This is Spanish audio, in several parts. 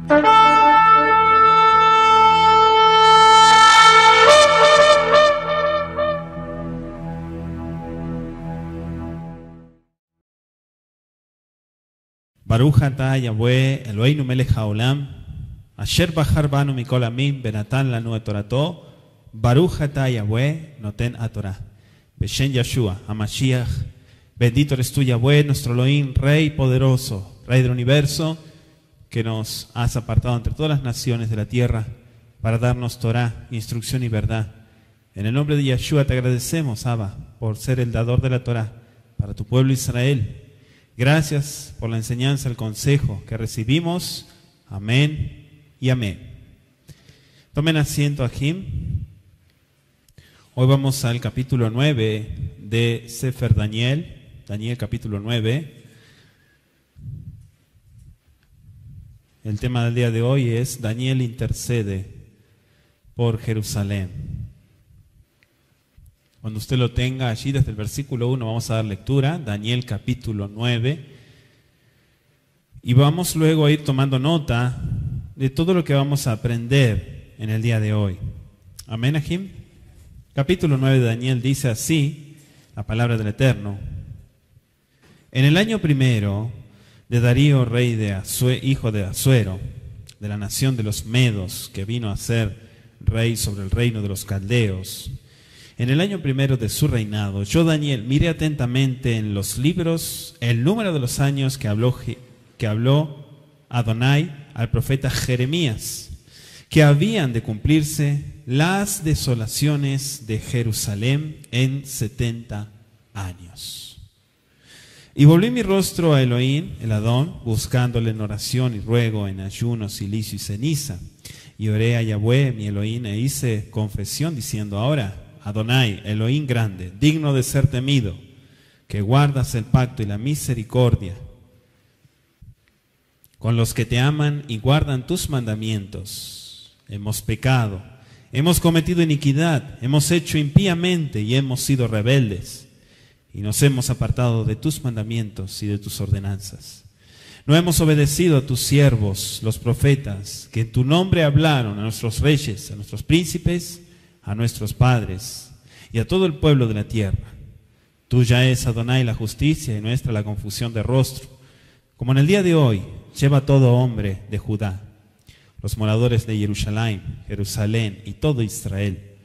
Baruch atah Yahweh Eloheinu melech haolam asher bachar banu mikol amim benatan lanu et torato Baruch atah Yahweh noten haTorah Beshem Yeshua HaMashiach. Bendito eres tú, Yahweh, nuestro Elohim, Rey poderoso, Rey del universo, que nos has apartado entre todas las naciones de la tierra para darnos Torah, instrucción y verdad. En el nombre de Yeshua te agradecemos, Abba, por ser el dador de la Torah para tu pueblo Israel. Gracias por la enseñanza, el consejo que recibimos. Amén y amén. Tomen asiento, Ajim. Hoy vamos al capítulo 9 de Sefer Daniel. Daniel capítulo 9. El tema del día de hoy es Daniel intercede por Jerusalén. Cuando usted lo tenga allí desde el versículo 1 vamos a dar lectura, Daniel capítulo 9, y vamos luego a ir tomando nota de todo lo que vamos a aprender en el día de hoy. Amén, Ajim. Capítulo 9 de Daniel dice así, la palabra del Eterno. En el año primero de Darío, rey de hijo de Asuero, de la nación de los Medos, que vino a ser rey sobre el reino de los Caldeos, en el año primero de su reinado, yo, Daniel, miré atentamente en los libros el número de los años que habló Adonai al profeta Jeremías, que habían de cumplirse las desolaciones de Jerusalén en 70 años. Y volví mi rostro a Elohim, el Adón, buscándole en oración y ruego, en ayuno, silicio y ceniza. Y oré a Yahweh, mi Elohim, e hice confesión diciendo, ahora, Adonai, Elohim grande, digno de ser temido, que guardas el pacto y la misericordia con los que te aman y guardan tus mandamientos. Hemos pecado, hemos cometido iniquidad, hemos hecho impíamente y hemos sido rebeldes, y nos hemos apartado de tus mandamientos y de tus ordenanzas. No hemos obedecido a tus siervos, los profetas, que en tu nombre hablaron a nuestros reyes, a nuestros príncipes, a nuestros padres y a todo el pueblo de la tierra. Tuya es, Adonai, la justicia y nuestra la confusión de rostro. Como en el día de hoy, lleva todo hombre de Judá, los moradores de Jerusalén y todo Israel,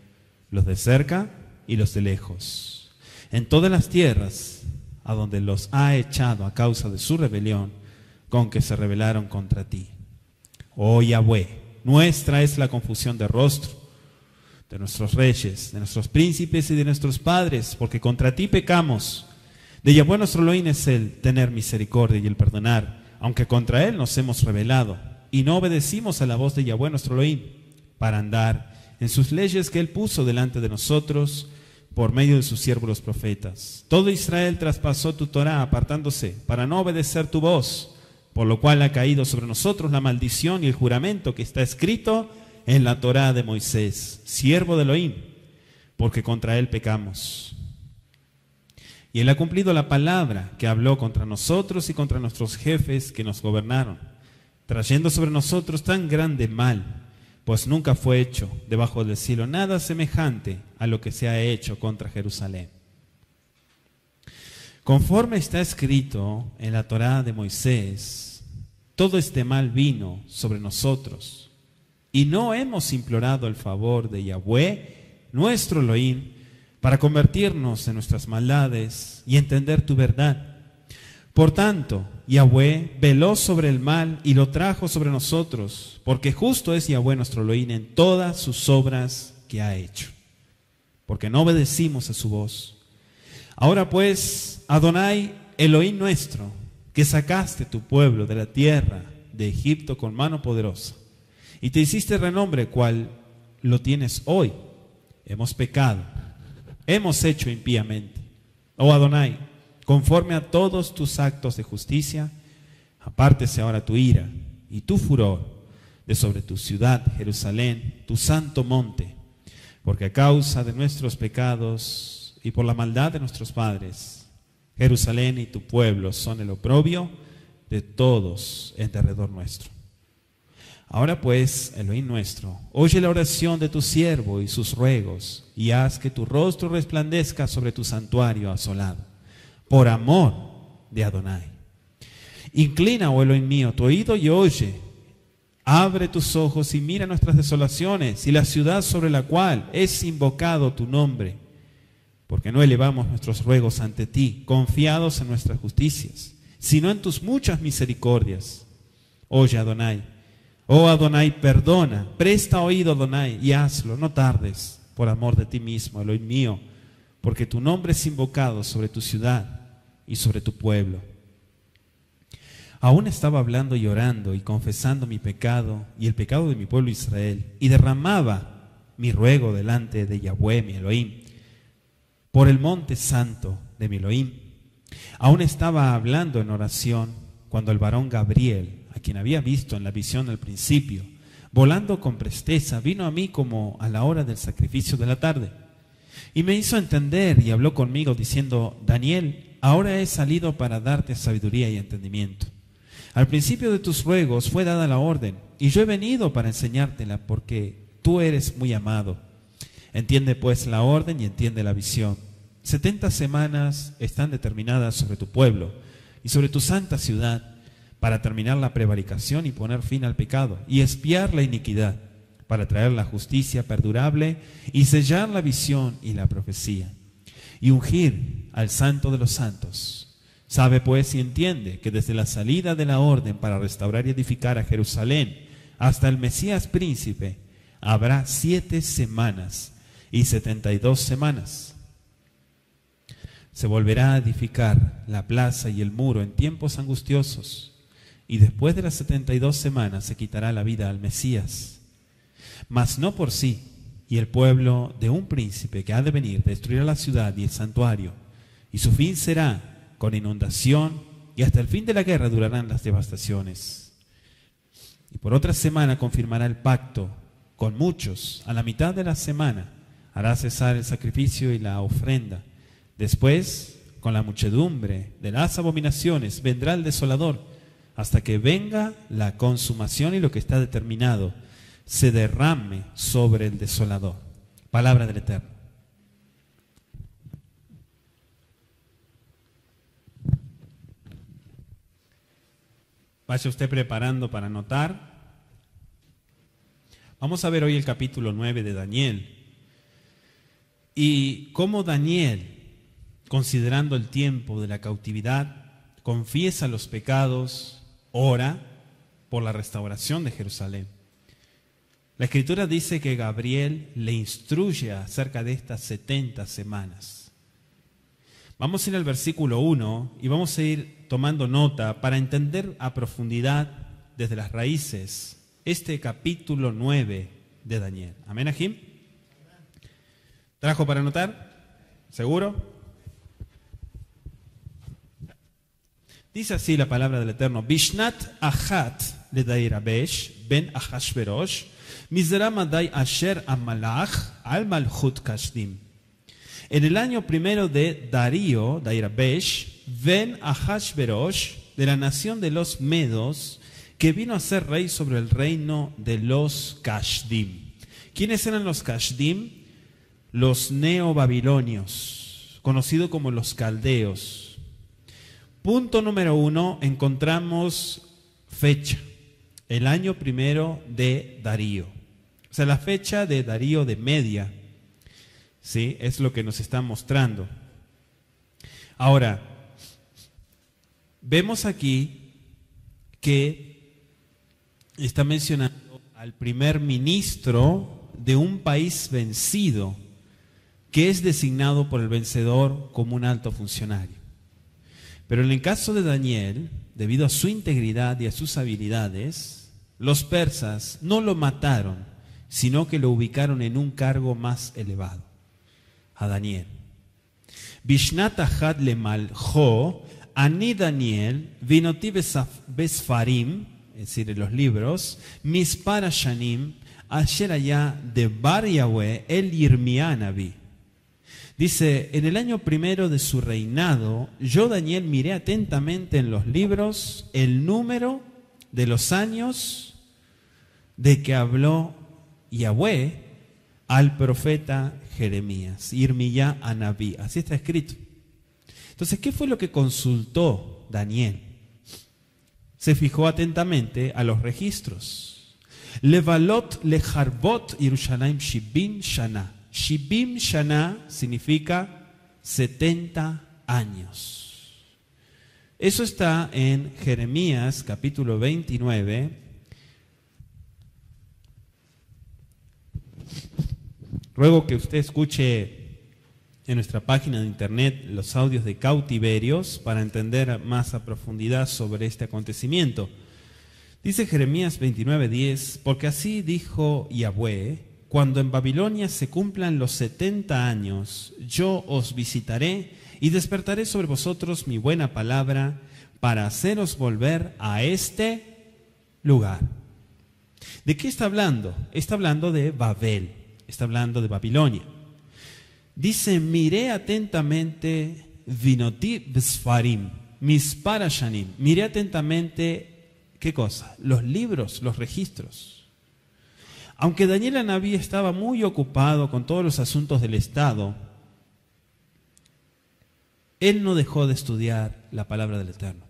los de cerca y los de lejos, en todas las tierras a donde los ha echado a causa de su rebelión con que se rebelaron contra ti. Oh Yahweh, nuestra es la confusión de rostro, de nuestros reyes, de nuestros príncipes y de nuestros padres, porque contra ti pecamos. De Yahweh nuestro Elohim es el tener misericordia y el perdonar, aunque contra él nos hemos rebelado y no obedecimos a la voz de Yahweh nuestro Elohim para andar en sus leyes que él puso delante de nosotros por medio de sus siervos los profetas. Todo Israel traspasó tu Torah apartándose para no obedecer tu voz, por lo cual ha caído sobre nosotros la maldición y el juramento que está escrito en la Torah de Moisés, siervo de Elohim, porque contra él pecamos. Y él ha cumplido la palabra que habló contra nosotros y contra nuestros jefes que nos gobernaron, trayendo sobre nosotros tan grande mal, pues nunca fue hecho debajo del cielo nada semejante a lo que se ha hecho contra Jerusalén. Conforme está escrito en la Torah de Moisés, todo este mal vino sobre nosotros, y no hemos implorado el favor de Yahweh, nuestro Elohim, para convertirnos en nuestras maldades y entender tu verdad. Por tanto, Yahweh veló sobre el mal y lo trajo sobre nosotros, porque justo es Yahweh nuestro Elohim en todas sus obras que ha hecho, porque no obedecimos a su voz. Ahora pues, Adonai, Elohim nuestro, que sacaste tu pueblo de la tierra de Egipto con mano poderosa, y te hiciste renombre cual lo tienes hoy. Hemos pecado, hemos hecho impíamente. Oh Adonai, conforme a todos tus actos de justicia, apártese ahora tu ira y tu furor de sobre tu ciudad, Jerusalén, tu santo monte, porque a causa de nuestros pecados y por la maldad de nuestros padres, Jerusalén y tu pueblo son el oprobio de todos en derredor nuestro. Ahora pues, Elohim nuestro, oye la oración de tu siervo y sus ruegos, y haz que tu rostro resplandezca sobre tu santuario asolado, por amor de Adonai. Inclina, oh Elohim mío, tu oído y oye. Abre tus ojos y mira nuestras desolaciones y la ciudad sobre la cual es invocado tu nombre, porque no elevamos nuestros ruegos ante ti, confiados en nuestras justicias, sino en tus muchas misericordias. Oye, Adonai. Oh Adonai, perdona, presta oído, Adonai, y hazlo, no tardes, por amor de ti mismo, Elohim mío, porque tu nombre es invocado sobre tu ciudad y sobre tu pueblo. Aún estaba hablando y orando y confesando mi pecado y el pecado de mi pueblo Israel, y derramaba mi ruego delante de Yahweh, mi Elohim, por el monte santo de mi Elohim. Aún estaba hablando en oración cuando el varón Gabriel, a quien había visto en la visión al principio, volando con presteza, vino a mí como a la hora del sacrificio de la tarde. Y me hizo entender y habló conmigo diciendo: Daniel, ahora he salido para darte sabiduría y entendimiento. Al principio de tus ruegos fue dada la orden, y yo he venido para enseñártela, porque tú eres muy amado. Entiende pues la orden y entiende la visión. 70 semanas están determinadas sobre tu pueblo y sobre tu santa ciudad, para terminar la prevaricación y poner fin al pecado, y expiar la iniquidad, para traer la justicia perdurable y sellar la visión y la profecía, y ungir al santo de los santos. Sabe pues y entiende que desde la salida de la orden para restaurar y edificar a Jerusalén hasta el Mesías príncipe habrá 7 semanas y 72 semanas. Se volverá a edificar la plaza y el muro en tiempos angustiosos, y después de las 72 semanas se quitará la vida al Mesías. Mas no por sí, y el pueblo de un príncipe que ha de venir destruirá la ciudad y el santuario, y su fin será con inundación, y hasta el fin de la guerra durarán las devastaciones. Y por otra semana confirmará el pacto con muchos. A la mitad de la semana hará cesar el sacrificio y la ofrenda. Después, con la muchedumbre de las abominaciones, vendrá el desolador, hasta que venga la consumación y lo que está determinado se derrame sobre el desolador. Palabra del Eterno. Vaya usted preparando para anotar. Vamos a ver hoy el capítulo 9 de Daniel. Y cómo Daniel, considerando el tiempo de la cautividad, confiesa los pecados, ora por la restauración de Jerusalén. La Escritura dice que Gabriel le instruye acerca de estas 70 semanas. Vamos a ir al versículo 1 y vamos a ir tomando nota para entender a profundidad desde las raíces este capítulo 9 de Daniel. ¿Amén, Ajim? ¿Trajo para anotar? ¿Seguro? Dice así la palabra del Eterno: Bishnat achat le Dairabesh ben Achashverosh mizram adai asher amalach al malchut kashdim. En el año primero de Darío, Dairabesh, ben Achashverosh, de la nación de los Medos, que vino a ser rey sobre el reino de los Kashdim. ¿Quiénes eran los Kashdim? Los neobabilonios, conocidos como los caldeos. Punto número 1, encontramos fecha, el año primero de Darío. O sea, la fecha de Darío de Media. ¿Sí? Es lo que nos está mostrando. Ahora, vemos aquí que está mencionando al primer ministro de un país vencido, que es designado por el vencedor como un alto funcionario. Pero en el caso de Daniel, debido a su integridad y a sus habilidades, los persas no lo mataron, sino que lo ubicaron en un cargo más elevado. A Daniel. Bishnat achat le malcho, ani Daniel, vinoti besfarim, es decir, en los libros, mispar shanim, asher allá de bar Yahweh, el Yirmía Naví. Dice: en el año primero de su reinado, yo Daniel miré atentamente en los libros el número de los años de que habló Yahweh al profeta Jeremías, Irmiyá Anabí. Así está escrito. Entonces, ¿qué fue lo que consultó Daniel? Se fijó atentamente a los registros. Levalot leharbot Yerushalayim shibim shana. Shibim shana significa 70 años. Eso está en Jeremías capítulo 29. Ruego que usted escuche en nuestra página de internet los audios de Cautiverios para entender más a profundidad sobre este acontecimiento. Dice Jeremías 29:10, porque así dijo Yahweh, cuando en Babilonia se cumplan los 70 años, yo os visitaré y despertaré sobre vosotros mi buena palabra para haceros volver a este lugar. ¿De qué está hablando? Está hablando de Babel. Está hablando de Babilonia. Dice, miré atentamente vinoti b'sfarim, mispar hashanim. Miré atentamente, ¿qué cosa? Los libros, los registros. Aunque Daniel Anabí estaba muy ocupado con todos los asuntos del Estado, él no dejó de estudiar la palabra del Eterno.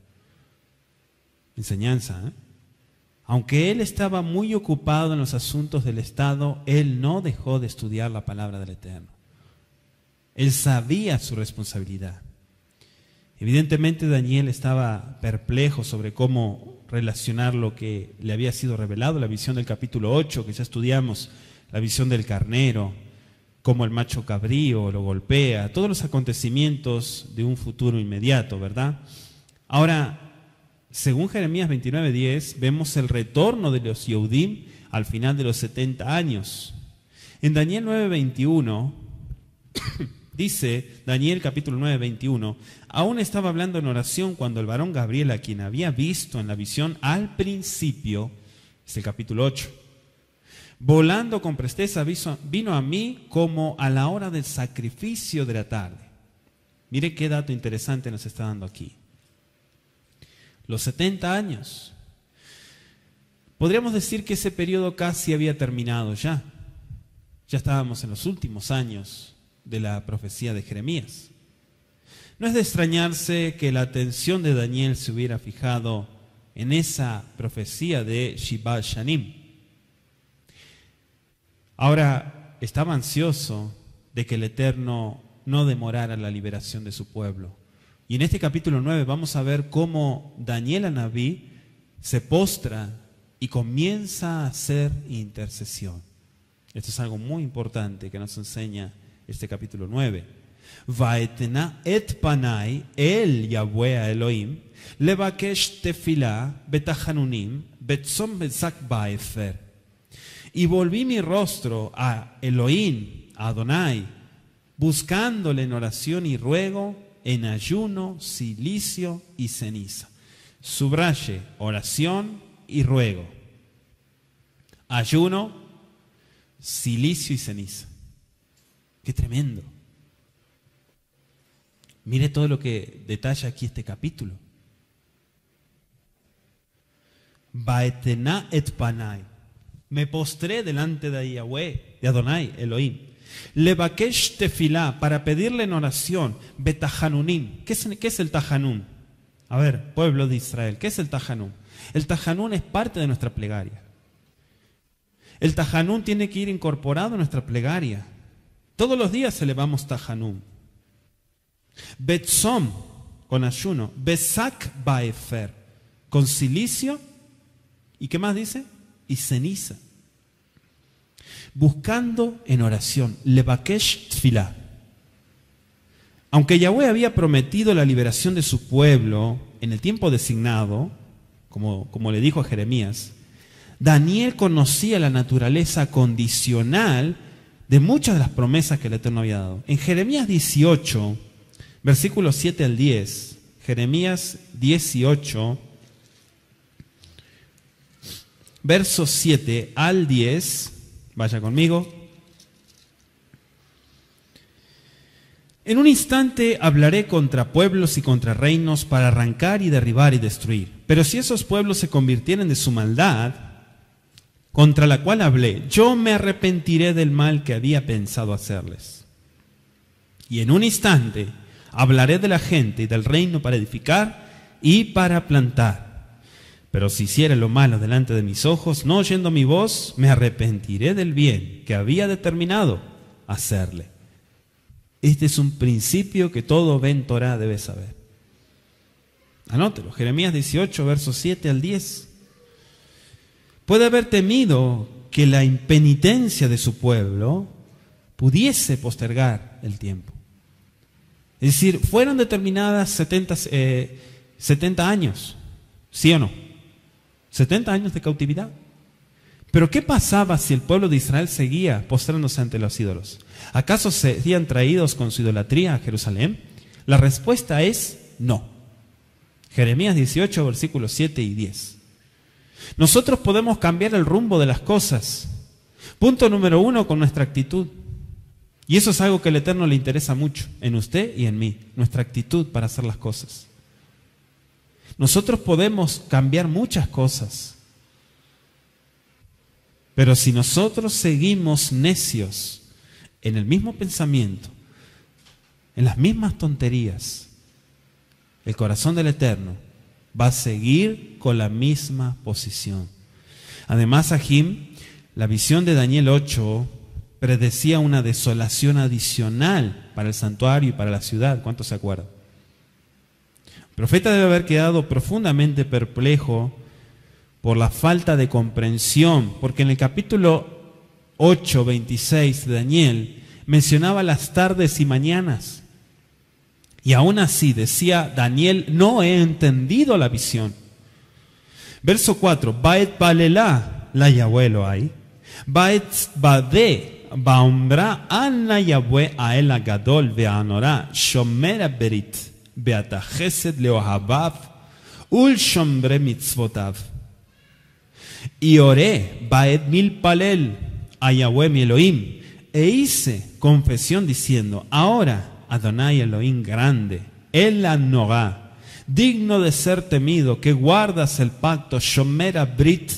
Enseñanza, ¿eh? Aunque él estaba muy ocupado en los asuntos del Estado, él no dejó de estudiar la palabra del Eterno. Él sabía su responsabilidad. Evidentemente Daniel estaba perplejo sobre cómo relacionar lo que le había sido revelado, la visión del capítulo 8, que ya estudiamos, la visión del carnero, cómo el macho cabrío lo golpea, todos los acontecimientos de un futuro inmediato, ¿verdad? Ahora, según Jeremías 29:10, vemos el retorno de los Yehudim al final de los 70 años. En Daniel 9:21, dice, Daniel capítulo 9:21, aún estaba hablando en oración cuando el varón Gabriel, a quien había visto en la visión al principio, es el capítulo 8, volando con presteza vino a mí como a la hora del sacrificio de la tarde. Mire qué dato interesante nos está dando aquí. Los 70 años. Podríamos decir que ese periodo casi había terminado ya. Ya estábamos en los últimos años de la profecía de Jeremías. No es de extrañarse que la atención de Daniel se hubiera fijado en esa profecía de Shibal Shanim. Ahora, estaba ansioso de que el Eterno no demorara la liberación de su pueblo. Y en este capítulo 9 vamos a ver cómo Daniel Anabí se postra y comienza a hacer intercesión. Esto es algo muy importante que nos enseña este capítulo 9. Vaetena et panai el Yahweh Elohim levakesh tefilá betahanunim betzom betzak baefer. Y volví mi rostro a Elohim, a Adonai, buscándole en oración y ruego, en ayuno, cilicio y ceniza. Subraye, oración y ruego. Ayuno, cilicio y ceniza. Qué tremendo. Mire todo lo que detalla aquí este capítulo. Baetena et panai. Me postré delante de Yahweh, de Adonai, Elohim. Levakesh tefilá, para pedirle en oración, betahanunim. ¿Qué es el tahanún? A ver, pueblo de Israel, ¿qué es el tahanún? El tahanún es parte de nuestra plegaria. El tahanún tiene que ir incorporado en nuestra plegaria. Todos los días elevamos tahanún. Betzom, con ayuno. Besak baefer, con cilicio. ¿Y qué más dice? Y ceniza. Buscando en oración, levakesh tfilá. Aunque Yahweh había prometido la liberación de su pueblo en el tiempo designado, como le dijo a Jeremías, Daniel conocía la naturaleza condicional de muchas de las promesas que el Eterno había dado. En Jeremías 18, versículos 7 al 10, Jeremías 18, versos 7 al 10, vaya conmigo. En un instante hablaré contra pueblos y contra reinos para arrancar y derribar y destruir. Pero si esos pueblos se convirtieren de su maldad, contra la cual hablé, yo me arrepentiré del mal que había pensado hacerles. Y en un instante hablaré de la gente y del reino para edificar y para plantar. Pero si hiciere lo malo delante de mis ojos, no oyendo mi voz, me arrepentiré del bien que había determinado hacerle. Este es un principio que todo Ben Torah debe saber. Anótelo, Jeremías 18, versos 7 al 10. Puede haber temido que la impenitencia de su pueblo pudiese postergar el tiempo. Es decir, fueron determinadas 70 años, ¿sí o no? 70 años de cautividad. Pero ¿qué pasaba si el pueblo de Israel seguía postrándose ante los ídolos? ¿Acaso serían traídos con su idolatría a Jerusalén? La respuesta es no. Jeremías 18, versículos 7 y 10. Nosotros podemos cambiar el rumbo de las cosas. Punto número 1, con nuestra actitud. Y eso es algo que al Eterno le interesa mucho, en usted y en mí, nuestra actitud para hacer las cosas. Nosotros podemos cambiar muchas cosas, pero si nosotros seguimos necios en el mismo pensamiento, en las mismas tonterías, el corazón del Eterno va a seguir con la misma posición. Además, Ahim, la visión de Daniel 8 predecía una desolación adicional para el santuario y para la ciudad. ¿Cuántos se acuerdan? El profeta debe haber quedado profundamente perplejo por la falta de comprensión, porque en el capítulo 8, 26 de Daniel mencionaba las tardes y mañanas. Y aún así decía Daniel, no he entendido la visión. Verso 4, Baet Balela la Yahweh lo hay, Baet Bade Baombra Anna Yahweh Ael Agadol Veanora Shomer Berit Beata Chesed Leohabav Ul Shombre Mitzvotav. Y oré Baet Milpalel a Yahweh mi Elohim, e hice confesión diciendo, ahora Adonai Elohim grande, El Anogá, digno de ser temido, que guardas el pacto, Shomer Abrit,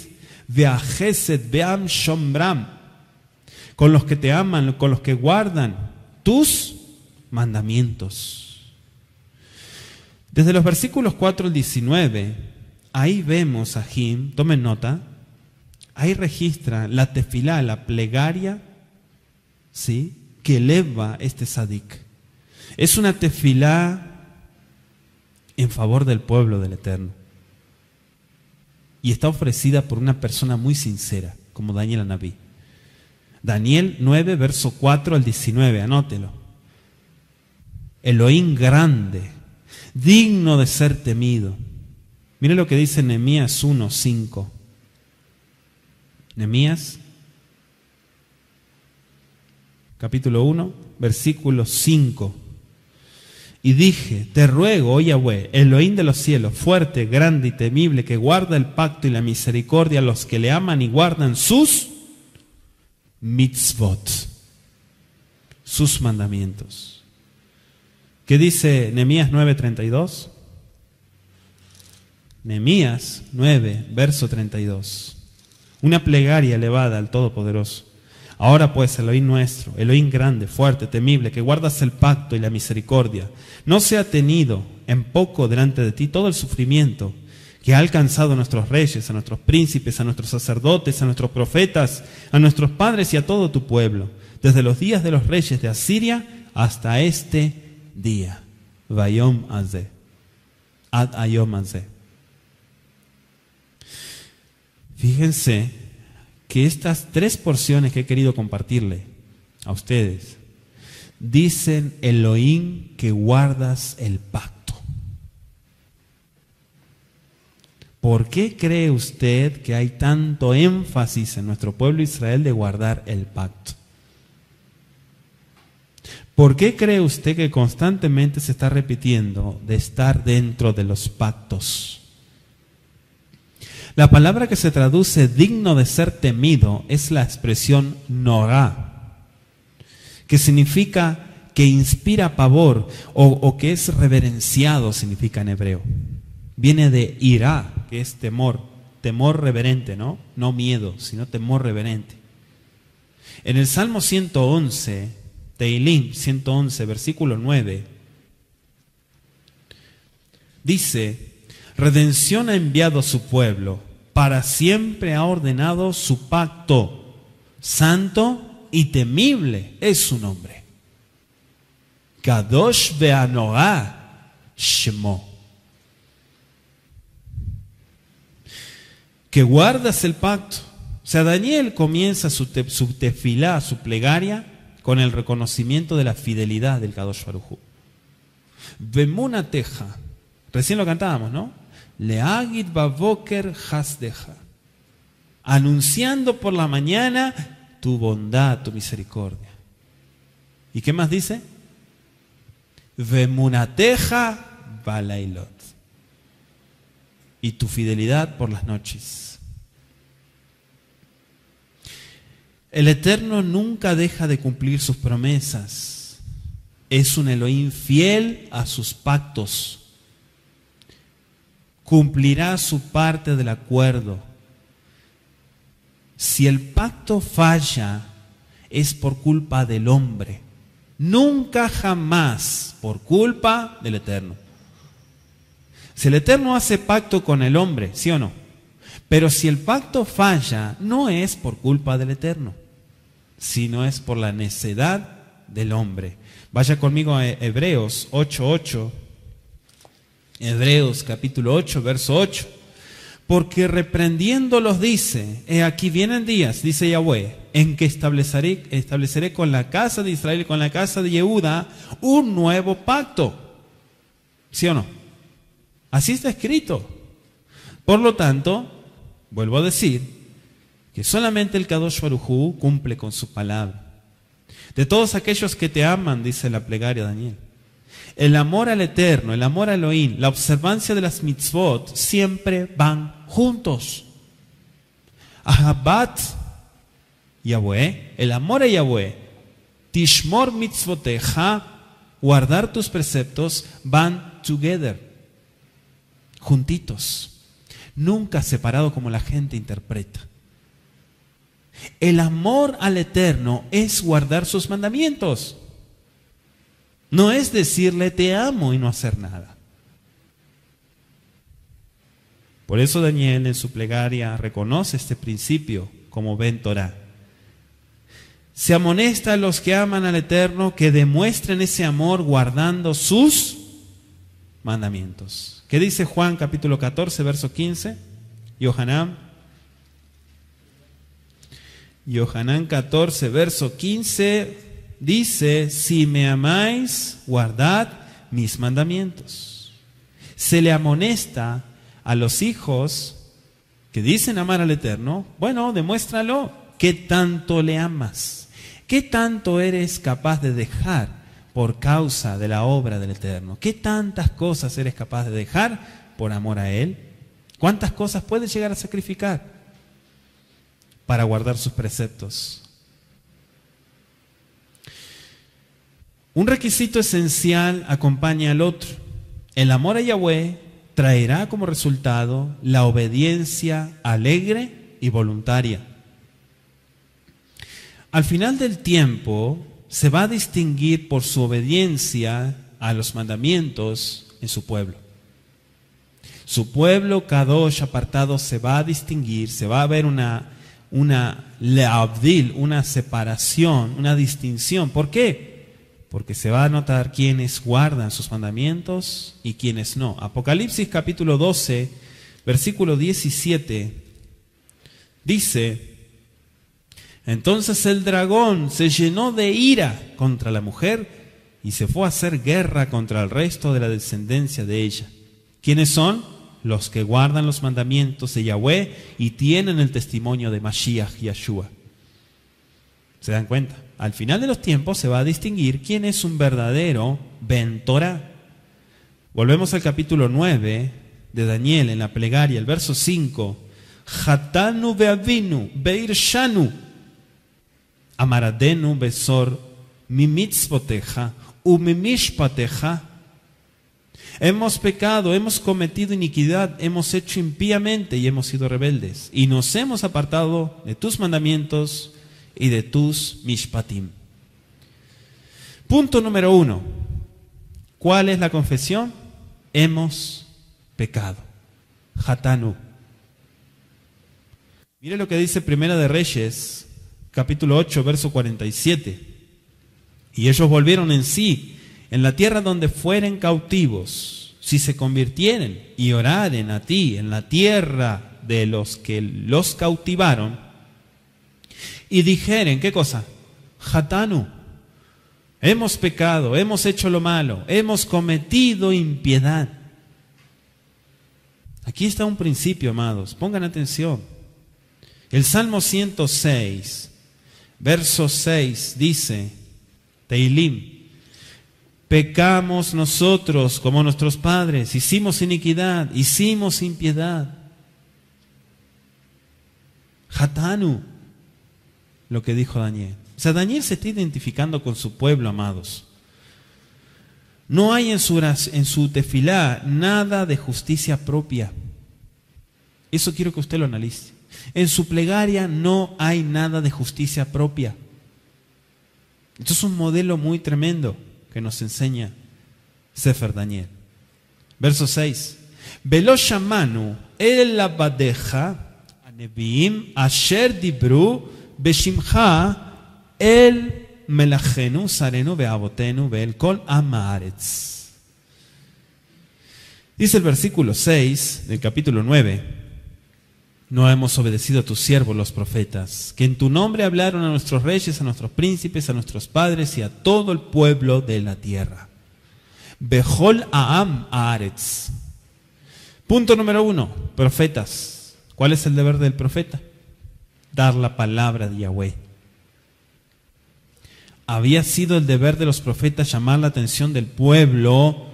Veachesed Beam Shombram, con los que te aman, con los que guardan tus mandamientos. Desde los versículos 4 al 19, ahí vemos a Ahim, tomen nota, ahí registra la tefilá, la plegaria, ¿sí?, que eleva este sadik. Es una tefilá en favor del pueblo del Eterno. Y está ofrecida por una persona muy sincera, como Daniel Anabí. Daniel 9, verso 4 al 19, anótelo. Elohim grande, digno de ser temido. Mire lo que dice Nehemías 1, 5. Nehemías, capítulo 1, versículo 5. Y dije, te ruego, oh Yahweh, Elohim de los cielos, fuerte, grande y temible, que guarda el pacto y la misericordia a los que le aman y guardan sus mitzvot, sus mandamientos. ¿Qué dice Nehemías 9:32? Nehemías 9, verso 32. Una plegaria elevada al Todopoderoso. Ahora pues, Elohim nuestro, Elohim grande, fuerte, temible, que guardas el pacto y la misericordia, no sea tenido en poco delante de ti todo el sufrimiento que ha alcanzado a nuestros reyes, a nuestros príncipes, a nuestros sacerdotes, a nuestros profetas, a nuestros padres y a todo tu pueblo, desde los días de los reyes de Asiria hasta este día. Vayom Azeh. Ad Ayom Azeh. Fíjense que estas tres porciones que he querido compartirle a ustedes dicen Elohim que guardas el pacto. ¿Por qué cree usted que hay tanto énfasis en nuestro pueblo Israel de guardar el pacto? ¿Por qué cree usted que constantemente se está repitiendo de estar dentro de los pactos? La palabra que se traduce digno de ser temido es la expresión norá, que significa que inspira pavor o que es reverenciado, significa en hebreo. Viene de irá, que es temor, temor reverente, ¿no? No miedo, sino temor reverente. En el Salmo 111, Tehilim 111, versículo 9, dice: redención ha enviado a su pueblo, para siempre ha ordenado su pacto, santo y temible es su nombre. Kadosh ve'anoah shemo. Que guardas el pacto. O sea, Daniel comienza su tefilá, su plegaria, con el reconocimiento de la fidelidad del Kadosh Baruj Hu. Vemunateja. Recién lo cantábamos, ¿no? Leagid bavoker hasdeja. Anunciando por la mañana tu bondad, tu misericordia. ¿Y qué más dice? Vemunateja balailot. Y tu fidelidad por las noches. El Eterno nunca deja de cumplir sus promesas. Es un Elohim fiel a sus pactos. Cumplirá su parte del acuerdo. Si el pacto falla, es por culpa del hombre. Nunca jamás por culpa del Eterno. Si el Eterno hace pacto con el hombre, ¿sí o no? Pero si el pacto falla, no es por culpa del Eterno, sino es por la necedad del hombre. Vaya conmigo a Hebreos 8:8. Hebreos capítulo 8, verso 8. Porque reprendiéndolos dice: he aquí vienen días, dice Yahweh, en que estableceré con la casa de Israel y con la casa de Yehuda un nuevo pacto. ¿Sí o no? Así está escrito. Por lo tanto, vuelvo a decir que solamente el Kadosh Baruj Hu cumple con su palabra. De todos aquellos que te aman, dice la plegaria Daniel, el amor al Eterno, el amor a Elohim, la observancia de las mitzvot siempre van juntos. Ahabat Yahweh, el amor a Yahweh, Tishmor mitzvoteja, guardar tus preceptos, van together, juntitos, nunca separado como la gente interpreta. El amor al Eterno es guardar sus mandamientos. No es decirle te amo y no hacer nada. Por eso Daniel en su plegaria reconoce este principio como Ben Torah. Se amonesta a los que aman al Eterno que demuestren ese amor guardando sus mandamientos. ¿Qué dice Juan capítulo 14, verso 15? Yohanan 14, verso 15 dice: si me amáis, guardad mis mandamientos. Se le amonesta a los hijos que dicen amar al Eterno. Bueno, demuéstralo. ¿Qué tanto le amas? ¿Qué tanto eres capaz de dejar por causa de la obra del Eterno? ¿Qué tantas cosas eres capaz de dejar por amor a Él? ¿Cuántas cosas puedes llegar a sacrificar para guardar sus preceptos? Un requisito esencial acompaña al otro. El amor a Yahweh traerá como resultado la obediencia alegre y voluntaria. Al final del tiempo se va a distinguir por su obediencia a los mandamientos en su pueblo. Su pueblo Kadosh apartado se va a distinguir, se va a ver una leabdil, una separación, una distinción. ¿Por qué? Porque se va a notar quiénes guardan sus mandamientos y quiénes no. Apocalipsis capítulo 12, versículo 17, dice: entonces el dragón se llenó de ira contra la mujer y se fue a hacer guerra contra el resto de la descendencia de ella. ¿Quiénes son? Los que guardan los mandamientos de Yahweh y tienen el testimonio de Mashiach Yeshua. ¿Se dan cuenta? Al final de los tiempos se va a distinguir quién es un verdadero Ben Torah. Volvemos al capítulo 9 de Daniel en la plegaria, el verso 5. Hatanu beavinu beirshanu amaradenu besor mimitzvoteja umimishpateja. Hemos pecado, hemos cometido iniquidad, hemos hecho impíamente y hemos sido rebeldes. Y nos hemos apartado de tus mandamientos y de tus mishpatim. Punto número 1. ¿Cuál es la confesión? Hemos pecado. Hatanu. Mire lo que dice Primera de Reyes, capítulo 8, verso 47. Y ellos volvieron en sí, en la tierra donde fueren cautivos, si se convirtieren y oraren a ti en la tierra de los que los cautivaron, y dijeren, ¿qué cosa? Hatanu. Hemos pecado, hemos hecho lo malo, hemos cometido impiedad. Aquí está un principio, amados, pongan atención. El Salmo 106, verso 6 dice, Teilim, pecamos nosotros como nuestros padres, hicimos iniquidad, hicimos impiedad. Hatanu, lo que dijo Daniel. O sea, Daniel se está identificando con su pueblo, amados. No hay en su tefilá nada de justicia propia. Eso quiero que usted lo analice. En su plegaria no hay nada de justicia propia. Esto es un modelo muy tremendo que nos enseña Sefer Daniel. Verso 6. Velo shamanu el abadeja aneviim asher dibru beshimcha el melachenu sarenu beabotenu beel kol amaretz. Dice el versículo 6 del capítulo 9. No hemos obedecido a tus siervos los profetas, que en tu nombre hablaron a nuestros reyes, a nuestros príncipes, a nuestros padres y a todo el pueblo de la tierra. Behol Aam Haaretz. Punto número 1, profetas. ¿Cuál es el deber del profeta? Dar la palabra de Yahweh. Había sido el deber de los profetas llamar la atención del pueblo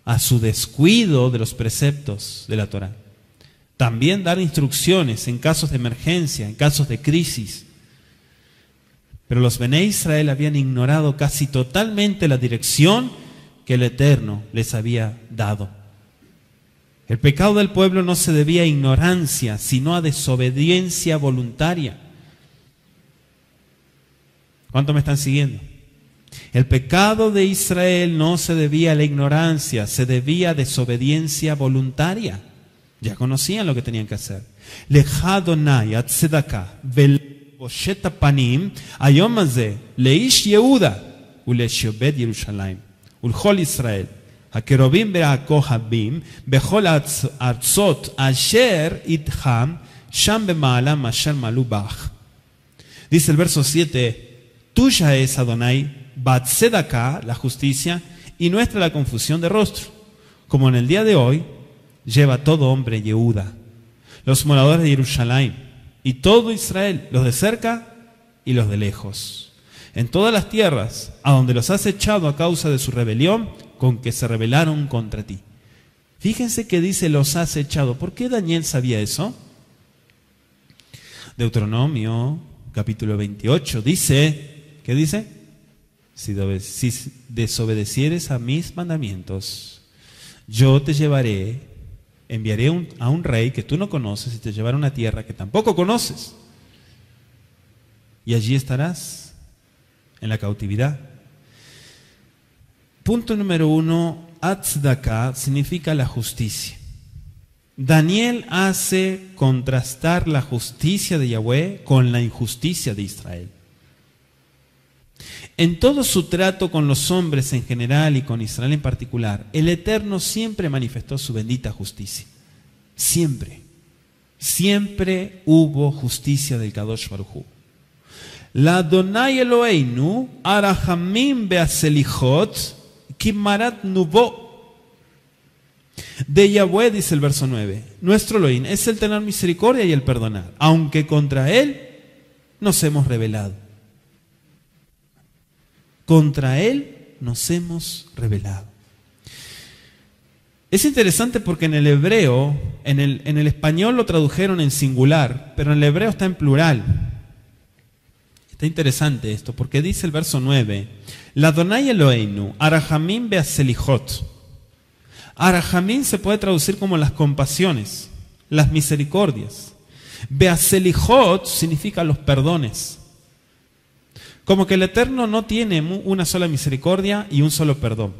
a su descuido de los preceptos de la Torá. También dar instrucciones en casos de emergencia, en casos de crisis. Pero los Bené Israel habían ignorado casi totalmente la dirección que el Eterno les había dado. El pecado del pueblo no se debía a ignorancia, sino a desobediencia voluntaria. ¿Cuánto me están siguiendo? El pecado de Israel no se debía a la ignorancia, se debía a desobediencia voluntaria. Ya conocían lo que tenían que hacer. Lecha Adonai atzedaka velboshet panim hayom hazeh leish Yehuda uleshiobed Yerushalayim ulchol Israel hakerubim ve'akohabim bechol arzot asher idham sham bema'alam asher malu bach. Dice el verso 7, tuya es Adonai batzedaka, la justicia, y nuestra la confusión de rostro, como en el día de hoy lleva todo hombre Yehuda, los moradores de Jerusalén y todo Israel, los de cerca y los de lejos, en todas las tierras a donde los has echado a causa de su rebelión con que se rebelaron contra ti. Fíjense que dice los has echado. ¿Por qué Daniel sabía eso? Deuteronomio capítulo 28 dice, ¿qué dice? Si desobedecieres a mis mandamientos, yo te llevaré, enviaré a un rey que tú no conoces y te llevará a una tierra que tampoco conoces. Y allí estarás en la cautividad. Punto número 1, Atzdaka significa la justicia. Daniel hace contrastar la justicia de Yahweh con la injusticia de Israel. En todo su trato con los hombres en general y con Israel en particular, el Eterno siempre manifestó su bendita justicia. Siempre. Siempre hubo justicia del Kadosh Baruj Hu. La Adonai Eloheinu arahamim beaselichot kimarat nubo. De Yahweh, dice el verso 9, nuestro Elohim es el tener misericordia y el perdonar, aunque contra Él nos hemos rebelado. Contra Él nos hemos rebelado. Es interesante porque en el hebreo, en el español lo tradujeron en singular, pero en el hebreo está en plural. Está interesante esto, porque dice el verso 9, la Adonai Eloheinu arahamim beaselichot. Arahamim se puede traducir como las compasiones, las misericordias. Beaselijot significa los perdones. Como que el Eterno no tiene una sola misericordia y un solo perdón,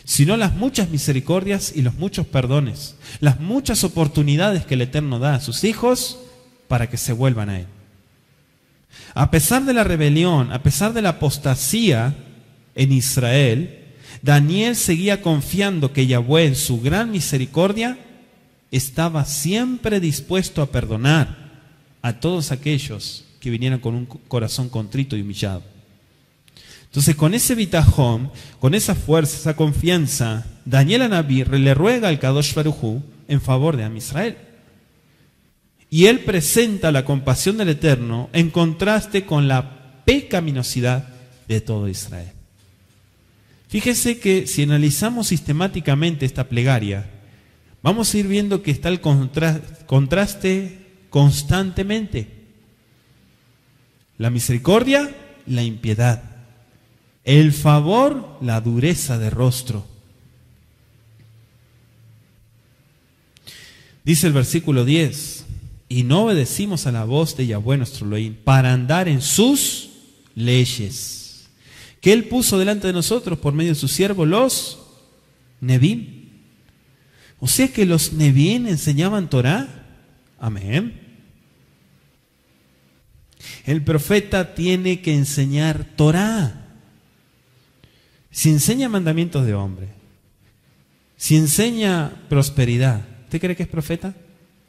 sino las muchas misericordias y los muchos perdones, las muchas oportunidades que el Eterno da a sus hijos para que se vuelvan a Él. A pesar de la rebelión, a pesar de la apostasía en Israel, Daniel seguía confiando que Yahweh en su gran misericordia estaba siempre dispuesto a perdonar a todos aquellos que vinieran con un corazón contrito y humillado. Entonces, con ese bitajón, con esa fuerza, esa confianza, Daniel Anabí le ruega al Kadosh Baruj Hu en favor de Am Israel. Y él presenta la compasión del Eterno en contraste con la pecaminosidad de todo Israel. Fíjese que si analizamos sistemáticamente esta plegaria, vamos a ir viendo que está el contraste constantemente. La misericordia, la impiedad. El favor, la dureza de rostro. Dice el versículo 10, y no obedecimos a la voz de Yahweh nuestro Elohim para andar en sus leyes, que Él puso delante de nosotros por medio de su siervo los Nebim. O sea que los Nebim enseñaban Torah. Amén. El profeta tiene que enseñar Torah. Si enseña mandamientos de hombre, si enseña prosperidad, ¿usted cree que es profeta?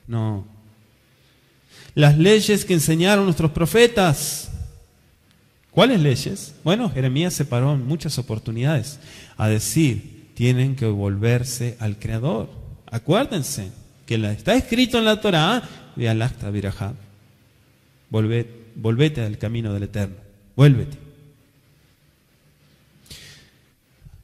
No. Las leyes que enseñaron nuestros profetas, ¿cuáles leyes? Bueno, Jeremías se paró en muchas oportunidades a decir, tienen que volverse al Creador. Acuérdense que está escrito en la Torah, ve'alachta birajá, volvete al camino del Eterno, vuélvete.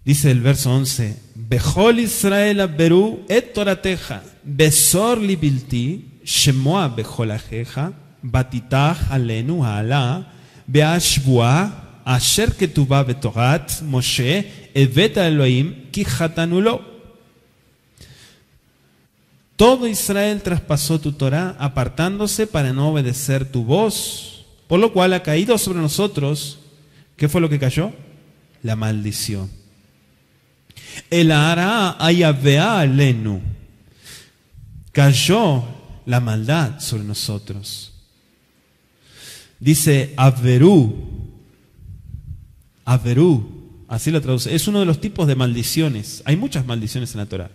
Dice el verso 11, Bechol Israel aberu et torateja, besor li bilti, shemoa bechol ajeja, batitach alenu ha'ala, be'ashbua, asher ketubah betorat, Moshe, evet Elohim, ki chatanulo. Todo Israel traspasó tu Torah, apartándose para no obedecer tu voz, por lo cual ha caído sobre nosotros, ¿qué fue lo que cayó? La maldición. El hará ayavea alenu. Cayó la maldad sobre nosotros. Dice Averú, así lo traduce. Es uno de los tipos de maldiciones. Hay muchas maldiciones en la Torah.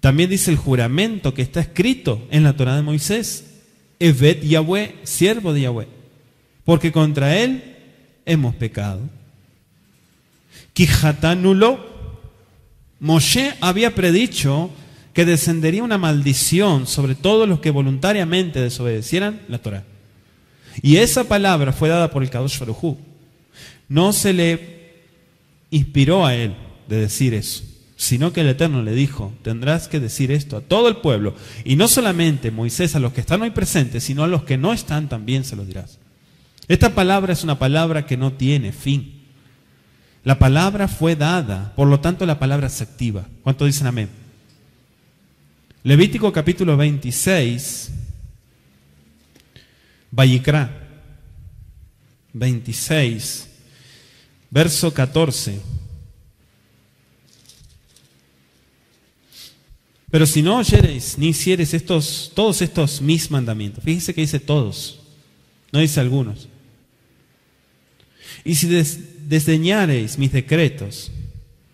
También dice el juramento que está escrito en la Torah de Moisés. Evet Yahweh, siervo de Yahweh, porque contra él hemos pecado. Kijatanulo, Moshe había predicho que descendería una maldición sobre todos los que voluntariamente desobedecieran la Torah. Y esa palabra fue dada por el Kadosh Baruj Hu. No se le inspiró a él de decir eso, sino que el Eterno le dijo, tendrás que decir esto a todo el pueblo. Y no solamente Moisés a los que están hoy presentes, sino a los que no están también se los dirás. Esta palabra es una palabra que no tiene fin. La palabra fue dada, por lo tanto la palabra es activa. ¿Cuántos dicen amén? Levítico capítulo 26, Vayikra 26, verso 14. Pero si no oyereis ni hiciereis todos estos mis mandamientos, fíjense que dice todos, no dice algunos. Y si desdeñareis mis decretos,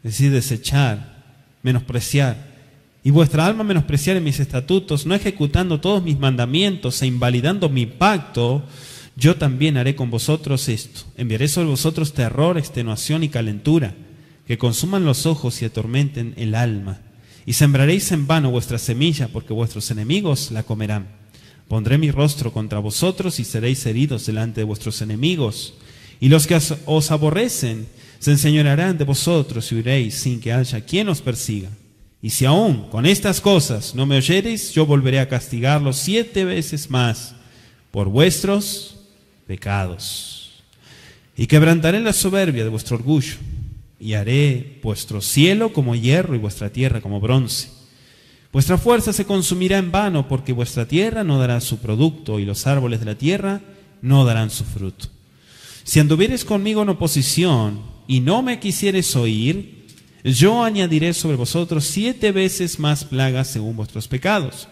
es decir, desechar, menospreciar, y vuestra alma menospreciare mis estatutos, no ejecutando todos mis mandamientos e invalidando mi pacto, yo también haré con vosotros esto. Enviaré sobre vosotros terror, extenuación y calentura, que consuman los ojos y atormenten el alma. Y sembraréis en vano vuestra semilla, porque vuestros enemigos la comerán. Pondré mi rostro contra vosotros y seréis heridos delante de vuestros enemigos. Y los que os aborrecen se enseñorearán de vosotros y huiréis sin que haya quien os persiga. Y si aún con estas cosas no me oyereis, yo volveré a castigarlos 7 veces más por vuestros pecados. Y quebrantaré la soberbia de vuestro orgullo y haré vuestro cielo como hierro y vuestra tierra como bronce. Vuestra fuerza se consumirá en vano, porque vuestra tierra no dará su producto y los árboles de la tierra no darán su fruto. Si anduvieres conmigo en oposición y no me quisieres oír, yo añadiré sobre vosotros 7 veces más plagas según vuestros pecados.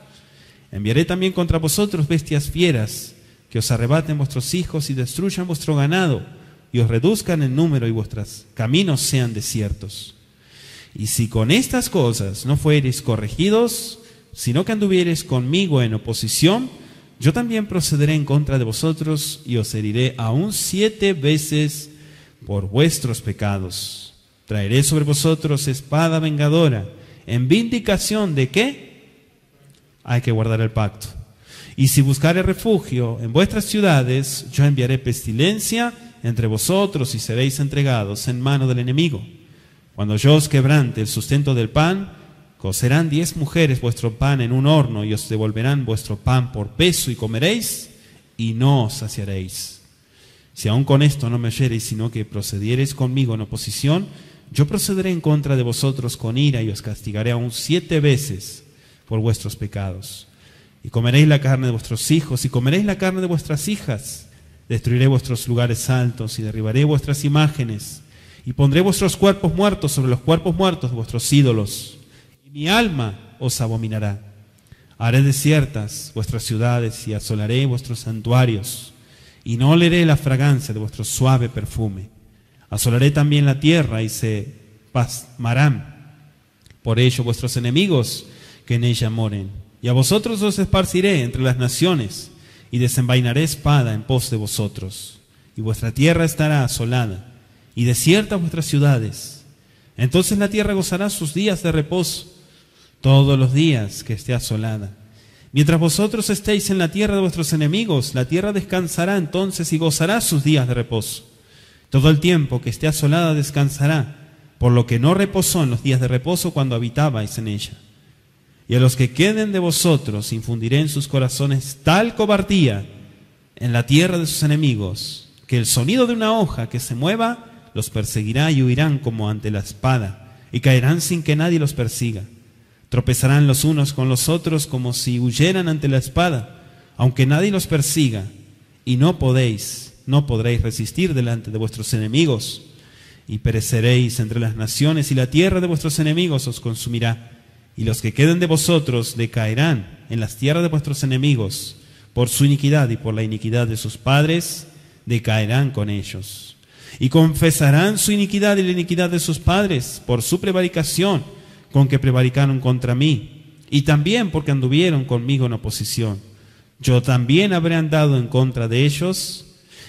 Enviaré también contra vosotros bestias fieras, que os arrebaten vuestros hijos y destruyan vuestro ganado, y os reduzcan en número y vuestros caminos sean desiertos. Y si con estas cosas no fuereis corregidos, sino que anduviereis conmigo en oposición, yo también procederé en contra de vosotros y os heriré aún 7 veces por vuestros pecados. Traeré sobre vosotros espada vengadora, en vindicación de ¿qué? Hay que guardar el pacto. Y si buscaré refugio en vuestras ciudades, yo enviaré pestilencia entre vosotros y seréis entregados en mano del enemigo. Cuando yo os quebrante el sustento del pan, cocerán 10 mujeres vuestro pan en un horno y os devolverán vuestro pan por peso y comeréis y no os saciaréis. Si aún con esto no me oyereis, sino que procediereis conmigo en oposición, yo procederé en contra de vosotros con ira y os castigaré aún 7 veces por vuestros pecados. Y comeréis la carne de vuestros hijos y comeréis la carne de vuestras hijas. Destruiré vuestros lugares altos y derribaré vuestras imágenes. Y pondré vuestros cuerpos muertos sobre los cuerpos muertos de vuestros ídolos. Y mi alma os abominará. Haré desiertas vuestras ciudades y asolaré vuestros santuarios. Y no oleré la fragancia de vuestro suave perfume. Asolaré también la tierra y se pasmarán por ello vuestros enemigos que en ella moren. Y a vosotros os esparciré entre las naciones y desenvainaré espada en pos de vosotros. Y vuestra tierra estará asolada y desiertas vuestras ciudades. Entonces la tierra gozará sus días de reposo, todos los días que esté asolada. Mientras vosotros estéis en la tierra de vuestros enemigos, la tierra descansará entonces y gozará sus días de reposo. Todo el tiempo que esté asolada descansará, por lo que no reposó en los días de reposo cuando habitabais en ella. Y a los que queden de vosotros infundiré en sus corazones tal cobardía en la tierra de sus enemigos, que el sonido de una hoja que se mueva los perseguirá y huirán como ante la espada, y caerán sin que nadie los persiga. Tropezarán los unos con los otros como si huyeran ante la espada, aunque nadie los persiga, y no podréis resistir delante de vuestros enemigos, y pereceréis entre las naciones, y la tierra de vuestros enemigos os consumirá. Y los que queden de vosotros decaerán en las tierras de vuestros enemigos, por su iniquidad y por la iniquidad de sus padres, decaerán con ellos. Y confesarán su iniquidad y la iniquidad de sus padres, por su prevaricación con que prevaricaron contra mí, y también porque anduvieron conmigo en oposición. Yo también habré andado en contra de ellos,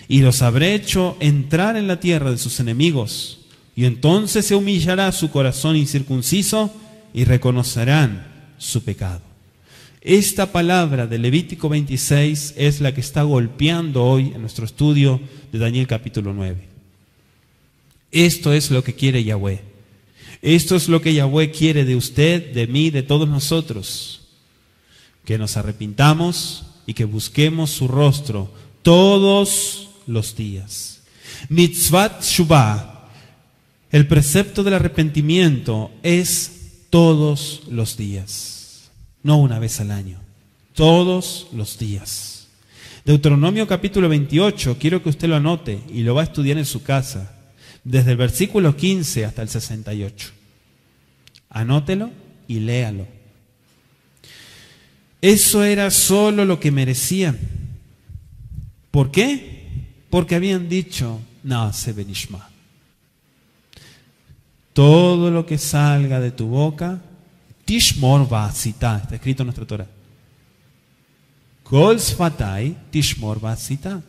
y los habré hecho entrar en la tierra de sus enemigos, y entonces se humillará su corazón incircunciso, y reconocerán su pecado. Esta palabra de Levítico 26 es la que está golpeando hoy en nuestro estudio de Daniel capítulo 9. Esto es lo que quiere Yahweh. Esto es lo que Yahweh quiere de usted, de mí, de todos nosotros. Que nos arrepintamos y que busquemos su rostro todos los días. Mitzvat Shuvah, el precepto del arrepentimiento, es todos los días, no una vez al año, todos los días. Deuteronomio capítulo 28, quiero que usted lo anote y lo va a estudiar en su casa, desde el versículo 15 hasta el 68. Anótelo y léalo. Eso era solo lo que merecían. ¿Por qué? Porque habían dicho, Naaseh benishma. Todo lo que salga de tu boca, Tishmor va'asita, está escrito en nuestra Torah. Kol sfatai, Tishmor va'asita.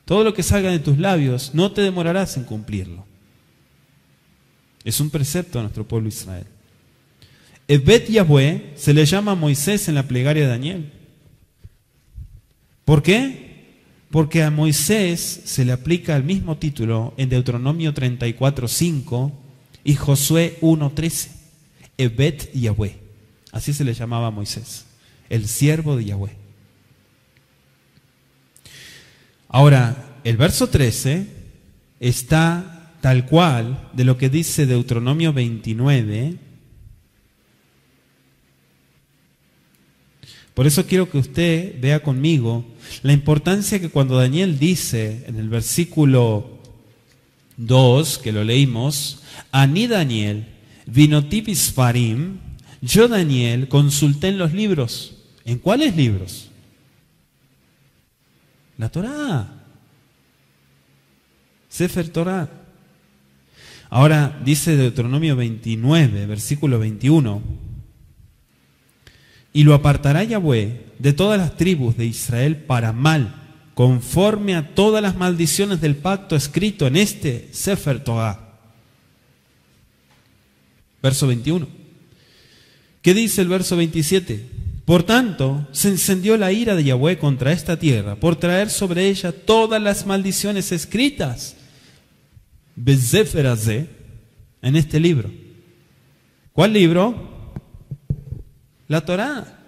Todo lo que salga de tus labios, no te demorarás en cumplirlo. Es un precepto de nuestro pueblo Israel. Evet Yahweh se le llama a Moisés en la plegaria de Daniel. ¿Por qué? Porque a Moisés se le aplica el mismo título en Deuteronomio 34:5 y Josué 1:13. Evet Yahweh. Así se le llamaba a Moisés, el siervo de Yahweh. Ahora, el verso 13 está tal cual de lo que dice Deuteronomio 29. Por eso quiero que usted vea conmigo la importancia que cuando Daniel dice en el versículo 2, que lo leímos, Ani Daniel, vinotipis farim, yo Daniel consulté en los libros. ¿En cuáles libros? La Torá. Sefer Torá. Ahora dice Deuteronomio 29, versículo 21. Y lo apartará Yahweh de todas las tribus de Israel para mal, conforme a todas las maldiciones del pacto escrito en este Sefer Torah. Verso 21. ¿Qué dice el verso 27? Por tanto, se encendió la ira de Yahweh contra esta tierra, por traer sobre ella todas las maldiciones escritas Besefer Hazeh, en este libro. ¿Cuál libro? La Torá.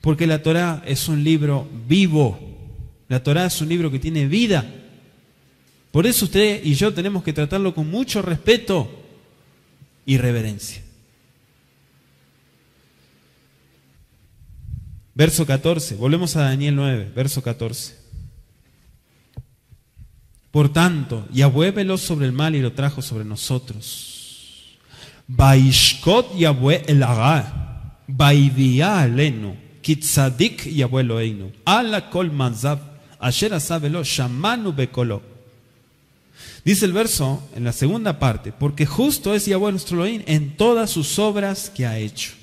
Porque la Torá es un libro vivo. La Torá es un libro que tiene vida. Por eso usted y yo tenemos que tratarlo con mucho respeto y reverencia. Verso 14, volvemos a Daniel 9, verso 14. Por tanto, Yahweh veló sobre el mal y lo trajo sobre nosotros. Baishkot Yahweh el Agá, Baidia alenu, Kitzadik Yahweh Eloheinu, Ala kol manzab, Asher asa velo, Shamanu bekolo. Dice el verso en la segunda parte, porque justo es Yahweh nuestro Elohim en todas sus obras que ha hecho,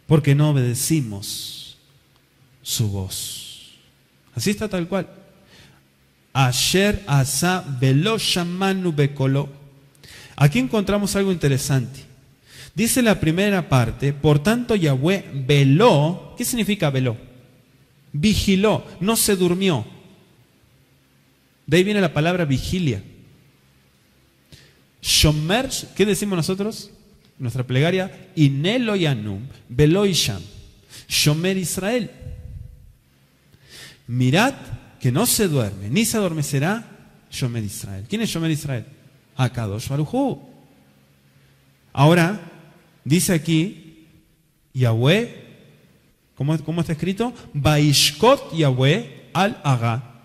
porque no obedecimos su voz. Así está tal cual. Asher asa velo shamanu bekolo. Aquí encontramos algo interesante. Dice la primera parte, por tanto Yahweh veló. ¿Qué significa veló? Vigiló, no se durmió. De ahí viene la palabra vigilia. Shomer, ¿qué decimos nosotros? Nuestra plegaria, Inelo Yanum, veló Isham. Shomer Israel. Mirad que no se duerme, ni se adormecerá Shomer Israel. ¿Quién es Shomer Israel? Akadosh Baruj Hu. Ahora, dice aquí, Yahweh, ¿cómo está escrito? Baishkot Yahweh al Agá.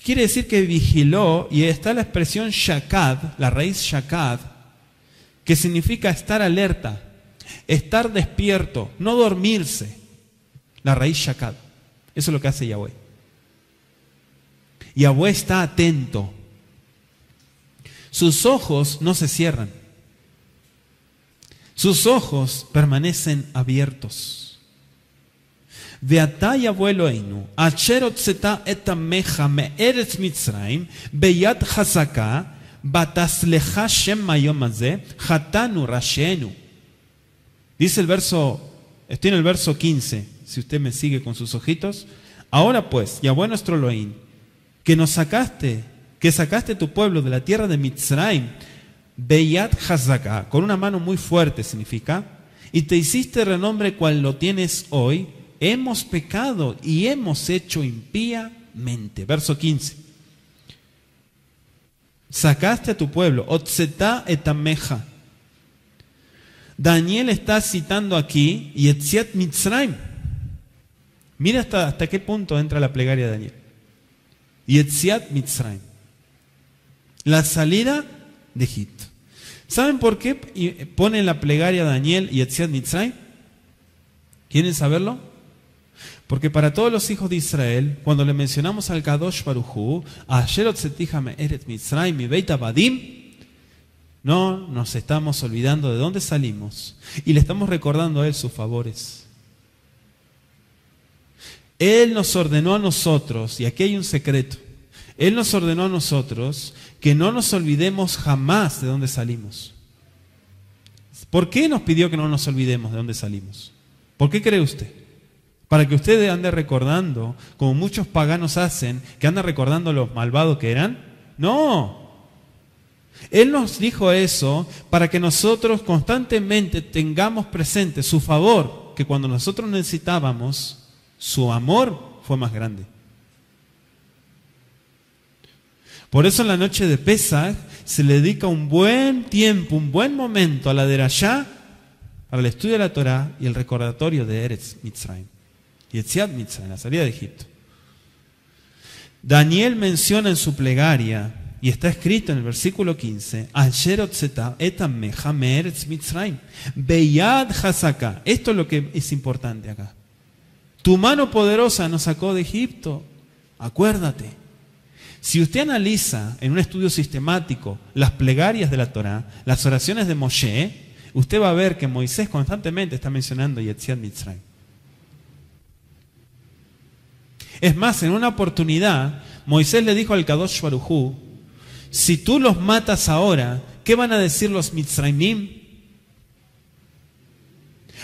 Quiere decir que vigiló, y está la expresión shakad, la raíz shakad, que significa estar alerta, estar despierto, no dormirse. La raíz shakad. Eso es lo que hace Yahweh. Yahweh está atento. Sus ojos no se cierran. Sus ojos permanecen abiertos. Veatá Yahweh Eloheinu, asher hotzeta et amecha me'eretz Mitzrayim, beyad chazaka, bataslecha shem hayom hazeh, chatanu rashenu. Dice el verso, estoy en el verso 15, si usted me sigue con sus ojitos. Ahora pues, Yahweh nuestro Elohim, que sacaste tu pueblo de la tierra de Mitzrayim, beyad chazaka, con una mano muy fuerte significa, y te hiciste renombre cual lo tienes hoy. Hemos pecado y hemos hecho impíamente. Verso 15. Sacaste a tu pueblo. Otzetá et amecha. Daniel está citando aquí Yetziat Mitzrayim. Mira hasta qué punto entra la plegaria de Daniel. Yetziat Mitzrayim. La salida de Egipto. ¿Saben por qué pone en la plegaria Daniel Yetziat Mitzrayim? ¿Quieren saberlo? Porque para todos los hijos de Israel, cuando le mencionamos al Kadosh Baruj Hu, Asher hotzeticha me'eretz Mitzrayim mibeit abadim, no nos estamos olvidando de dónde salimos y le estamos recordando a Él sus favores. Él nos ordenó a nosotros, y aquí hay un secreto, Él nos ordenó a nosotros que no nos olvidemos jamás de dónde salimos. ¿Por qué nos pidió que no nos olvidemos de dónde salimos? ¿Por qué cree usted? Para que usted ande recordando, como muchos paganos hacen, que andan recordando lo malvados que eran. No. Él nos dijo eso para que nosotros constantemente tengamos presente su favor, que cuando nosotros necesitábamos, su amor fue más grande. Por eso en la noche de Pesaj se le dedica un buen tiempo, un buen momento a la derashá, para el estudio de la Torá y el recordatorio de Eretz Mitzrayim, Yetziat Mitzrayim, la salida de Egipto. Daniel menciona en su plegaria, y está escrito en el versículo 15, Asher otzeta etam mecha me'eretz Mitzrayim, beyad hazaka. Esto es lo que es importante acá. Tu mano poderosa nos sacó de Egipto. Acuérdate. Si usted analiza en un estudio sistemático las plegarias de la Torá, las oraciones de Moshe, usted va a ver que Moisés constantemente está mencionando Yetziat Mitzrayim. Es más, en una oportunidad, Moisés le dijo al Kadosh Baruj Hu, si tú los matas ahora, ¿qué van a decir los Mitzrayimim?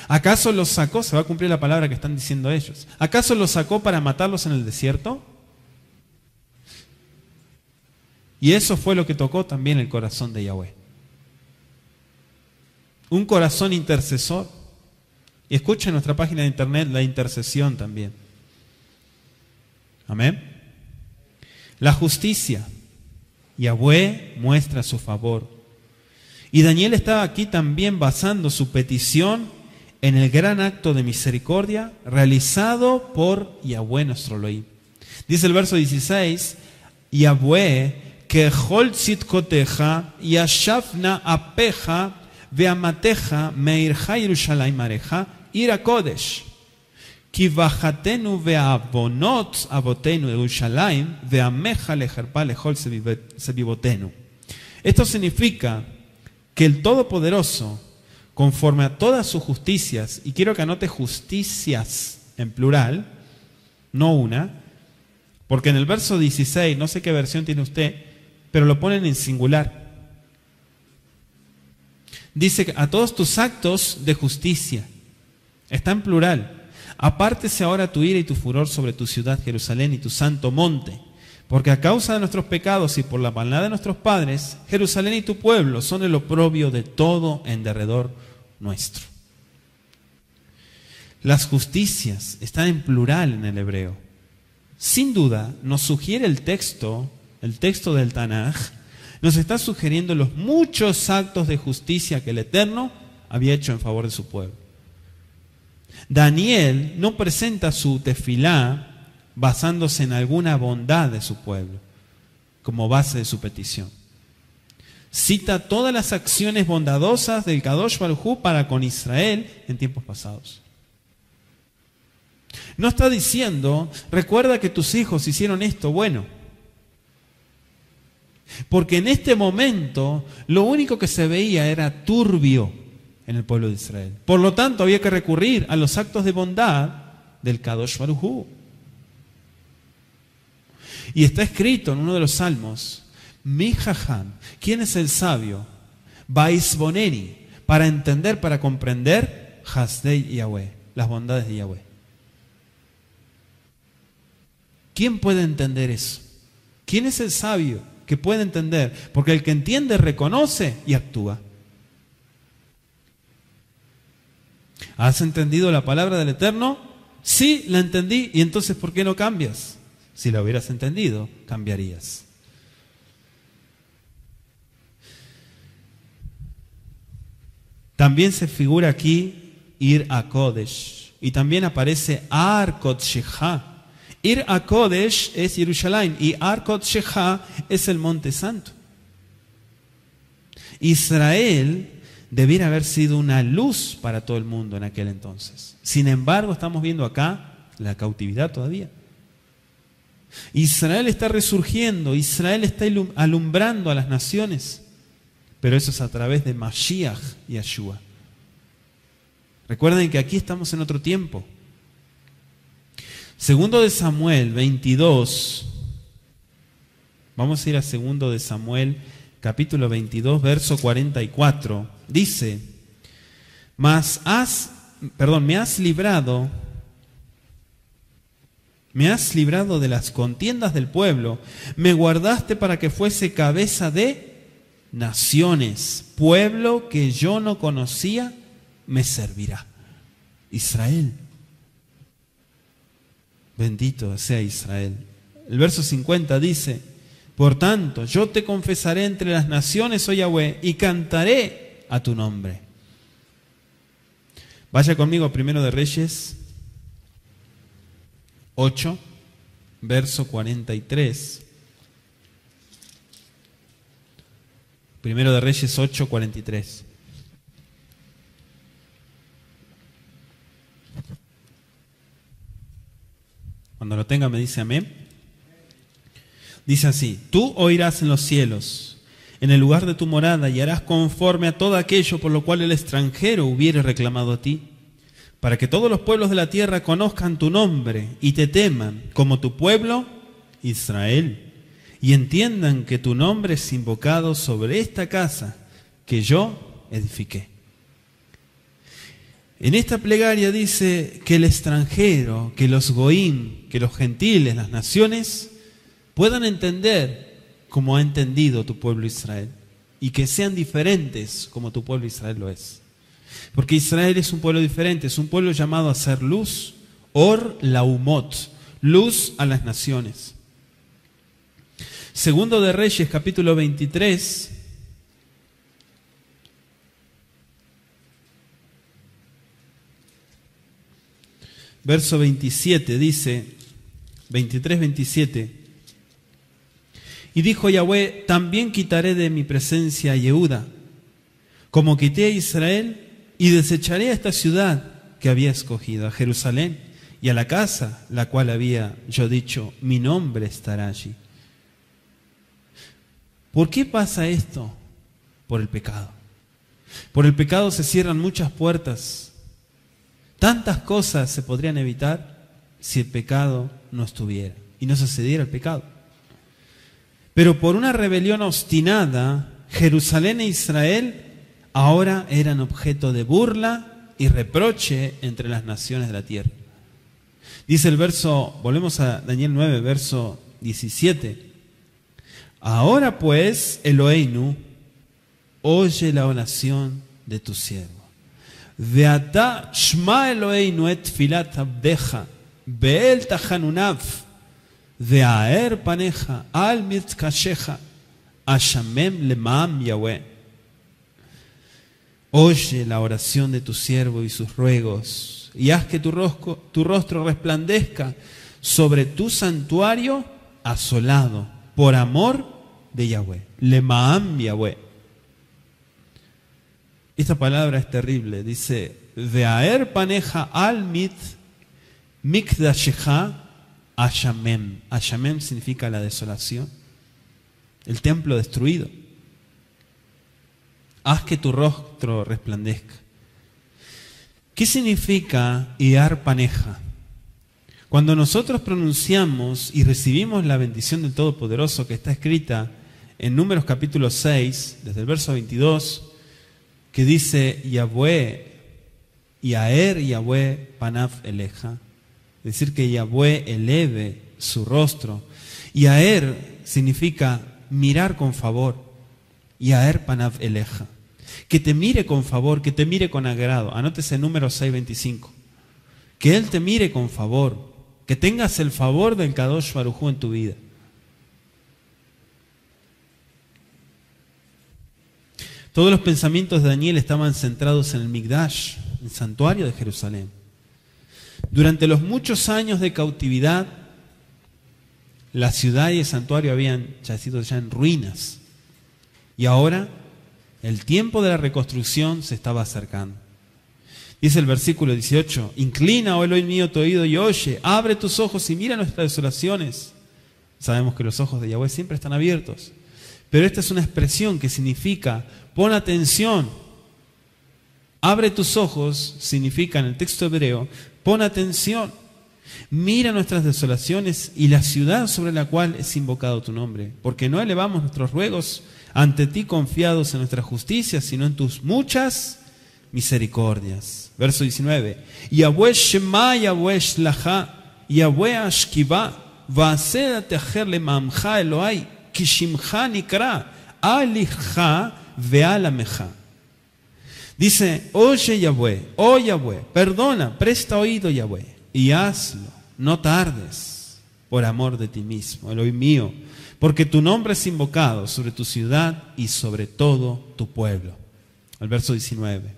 ¿Acaso los sacó? Se va a cumplir la palabra que están diciendo ellos. ¿Acaso los sacó para matarlos en el desierto? Y eso fue lo que tocó también el corazón de Yahweh. Un corazón intercesor. Y escucha en nuestra página de internet la intercesión también. Amén. La justicia. Yahweh muestra su favor. Y Daniel estaba aquí también basando su petición en el gran acto de misericordia realizado por Yahweh nuestro Elohim. Dice el verso 16, Yahweh, que hol tzidkoteja, yashafna apeja, veamateja, meirja Yerushalayim areja, ira kodesh. Ki bajatenu ve'avonot avotenu Yerushalayim, ve'ameja lejerpa lehol sebibotenu. Esto significa que el Todopoderoso, conforme a todas sus justicias, y quiero que anote justicias en plural, no una, porque en el verso 16, no sé qué versión tiene usted, pero lo ponen en singular. Dice a todos tus actos de justicia. Está en plural. Apártese ahora tu ira y tu furor sobre tu ciudad Jerusalén y tu santo monte, porque a causa de nuestros pecados y por la maldad de nuestros padres, Jerusalén y tu pueblo son el oprobio de todo en derredor nuestro. Las justicias están en plural en el hebreo. Sin duda, nos sugiere el texto del Tanaj, nos está sugiriendo los muchos actos de justicia que el Eterno había hecho en favor de su pueblo. Daniel no presenta su tefilá basándose en alguna bondad de su pueblo como base de su petición. Cita todas las acciones bondadosas del Kadosh Baruj Hu para con Israel en tiempos pasados. No está diciendo, recuerda que tus hijos hicieron esto bueno. Porque en este momento lo único que se veía era turbio en el pueblo de Israel. Por lo tanto había que recurrir a los actos de bondad del Kadosh Baruj Hu. Y está escrito en uno de los salmos, Mi jajam, ¿quién es el sabio? Baisboneni, para entender, para comprender Hasdei Yahweh, las bondades de Yahweh. ¿Quién puede entender eso? ¿Quién es el sabio que puede entender? Porque el que entiende reconoce y actúa. ¿Has entendido la palabra del Eterno? Sí, la entendí. ¿Y entonces por qué no cambias? Si la hubieras entendido, cambiarías. También se figura aquí Ir a Kodesh. Y también aparece Ar Kodsheha. Ir a Kodesh es Jerusalén y Ar Kodsheha es el Monte Santo. Israel debiera haber sido una luz para todo el mundo en aquel entonces. Sin embargo, estamos viendo acá la cautividad todavía. Israel está resurgiendo, Israel está alumbrando a las naciones, pero eso es a través de Mashiach y Yeshua. Recuerden que aquí estamos en otro tiempo. Segundo de Samuel 22, vamos a ir a Segundo de Samuel capítulo 22, verso 44, dice, me has librado de las contiendas del pueblo, me guardaste para que fuese cabeza de naciones, pueblo que yo no conocía, me servirá. Israel. Bendito sea Israel. El verso 50 dice, Por tanto, yo te confesaré entre las naciones, oh Yahweh, y cantaré a tu nombre. Vaya conmigo a Primero de Reyes 8, verso 43. Primero de Reyes 8, 43. Cuando lo tenga me dice amén. Dice así: tú oirás en los cielos, en el lugar de tu morada, y harás conforme a todo aquello por lo cual el extranjero hubiere reclamado a ti, para que todos los pueblos de la tierra conozcan tu nombre y te teman, como tu pueblo Israel, y entiendan que tu nombre es invocado sobre esta casa que yo edifiqué. En esta plegaria dice que el extranjero, que los goín, que los gentiles, las naciones, puedan entender como ha entendido tu pueblo Israel, y que sean diferentes como tu pueblo Israel lo es. Porque Israel es un pueblo diferente, es un pueblo llamado a ser luz, or laumot, luz a las naciones. Segundo de Reyes, capítulo 23, verso 27, dice, 23, 27, y dijo Yahweh, también quitaré de mi presencia a Yehuda, como quité a Israel, y desecharé a esta ciudad que había escogido, a Jerusalén, y a la casa, la cual había yo dicho, mi nombre estará allí. ¿Por qué pasa esto? Por el pecado. Por el pecado se cierran muchas puertas. Tantas cosas se podrían evitar si el pecado no estuviera y no sucediera el pecado. Pero por una rebelión obstinada, Jerusalén e Israel ahora eran objeto de burla y reproche entre las naciones de la tierra. Dice el verso, volvemos a Daniel 9, verso 17. Ahora pues, Eloheinu, oye la oración de tu siervo. Veata shma Eloheinu et filat abdeja, be'el tachanunav, ve'aer paneja, al mitzkasheja, ashamem lemam Yahweh. Oye la oración de tu siervo y sus ruegos, y haz que tu rostro resplandezca sobre tu santuario asolado, por amor de Yahweh. Lemaam Yahweh. Esta palabra es terrible. Dice, Veaer paneja al mikdashecha ashamem. Ashamem significa la desolación. El templo destruido. Haz que tu rostro resplandezca. ¿Qué significa Iar paneja? Cuando nosotros pronunciamos y recibimos la bendición del Todopoderoso que está escrita en Números capítulo 6, desde el verso 22, que dice Yahweh, Yaer Yahweh Panaf Eleja, es decir, que Yahweh eleve su rostro. Yaer significa mirar con favor, Yaer Panaf Eleja, que te mire con favor, que te mire con agrado. Anótese Números 6, 25. Que Él te mire con favor, que tengas el favor del Kadosh Baruj Hu en tu vida. Todos los pensamientos de Daniel estaban centrados en el Mikdash, el santuario de Jerusalén. Durante los muchos años de cautividad, la ciudad y el santuario habían sido ya en ruinas. Y ahora, el tiempo de la reconstrucción se estaba acercando. Dice el versículo 18, inclina, oh Elohim mío, tu oído y oye, abre tus ojos y mira nuestras desolaciones. Sabemos que los ojos de Yahweh siempre están abiertos. Pero esta es una expresión que significa, pon atención. Abre tus ojos, significa en el texto hebreo, pon atención. Mira nuestras desolaciones y la ciudad sobre la cual es invocado tu nombre. Porque no elevamos nuestros ruegos ante ti confiados en nuestra justicia, sino en tus muchas misericordias. Verso 19. Yahweh Shema, Yahweh Shlacha, Yahweh Ashkiva, Vaseda Tejer Lemamcha Elohai, Kishimcha Nikra, Alija Vealameja. Dice, oye Yahweh, oh Yahweh, perdona, presta oído Yahweh, y hazlo, no tardes. por amor de ti mismo, Elohim mío, porque tu nombre es invocado sobre tu ciudad y sobre todo tu pueblo. El verso 19.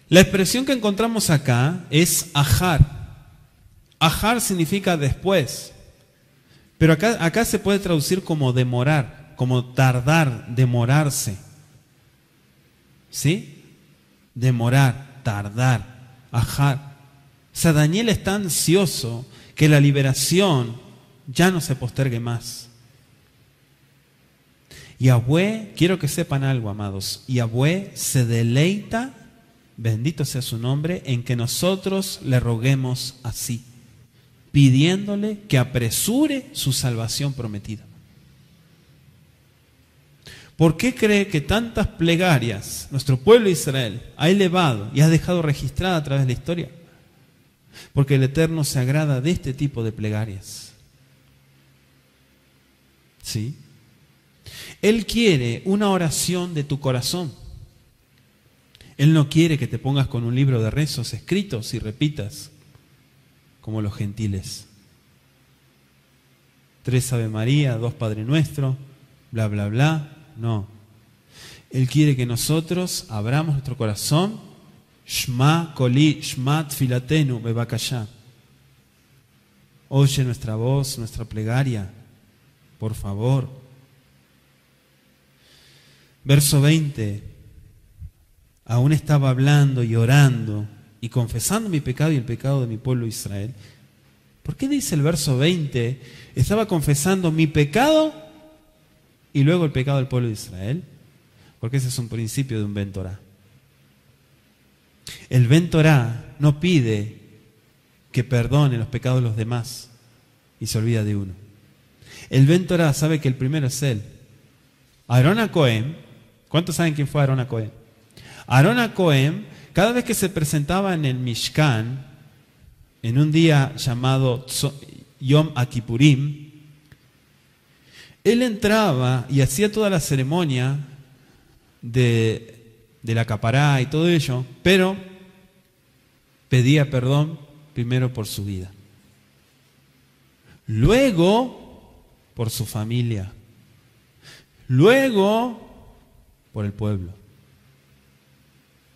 La expresión que encontramos acá es ahar. Ahar significa después, pero acá se puede traducir como demorar, como tardar, demorarse. ¿Sí? Demorar, tardar, ahar. O sea, Daniel está ansioso que la liberación ya no se postergue más. Yahweh, quiero que sepan algo, amados, Yahweh se deleita, bendito sea su nombre, en que nosotros le roguemos así, pidiéndole que apresure su salvación prometida. ¿Por qué cree que tantas plegarias nuestro pueblo Israel ha elevado y ha dejado registrada a través de la historia? Porque el Eterno se agrada de este tipo de plegarias. ¿Sí? Él quiere una oración de tu corazón. Él no quiere que te pongas con un libro de rezos escritos y repitas como los gentiles. 3 Ave María, 2 Padre Nuestro, bla, bla, bla. No. Él quiere que nosotros abramos nuestro corazón. Shma Koli, Shma Tfilatenu, Bebakashá. Oye nuestra voz, nuestra plegaria, por favor. Verso 20. Aún estaba hablando y orando y confesando mi pecado y el pecado de mi pueblo Israel. ¿Por qué dice el verso 20? Estaba confesando mi pecado y luego el pecado del pueblo de Israel. Porque ese es un principio de un Ben Torah. El Ben Torah no pide que perdone los pecados de los demás y se olvida de uno. El Ben Torah sabe que el primero es él. Aarón HaKohen, ¿cuántos saben quién fue Aarón HaKohen? Aarón HaKohen, cada vez que se presentaba en el Mishkan, en un día llamado Yom HaKippurim, él entraba y hacía toda la ceremonia de la capará y todo ello, pero pedía perdón primero por su vida, luego por su familia, luego por el pueblo.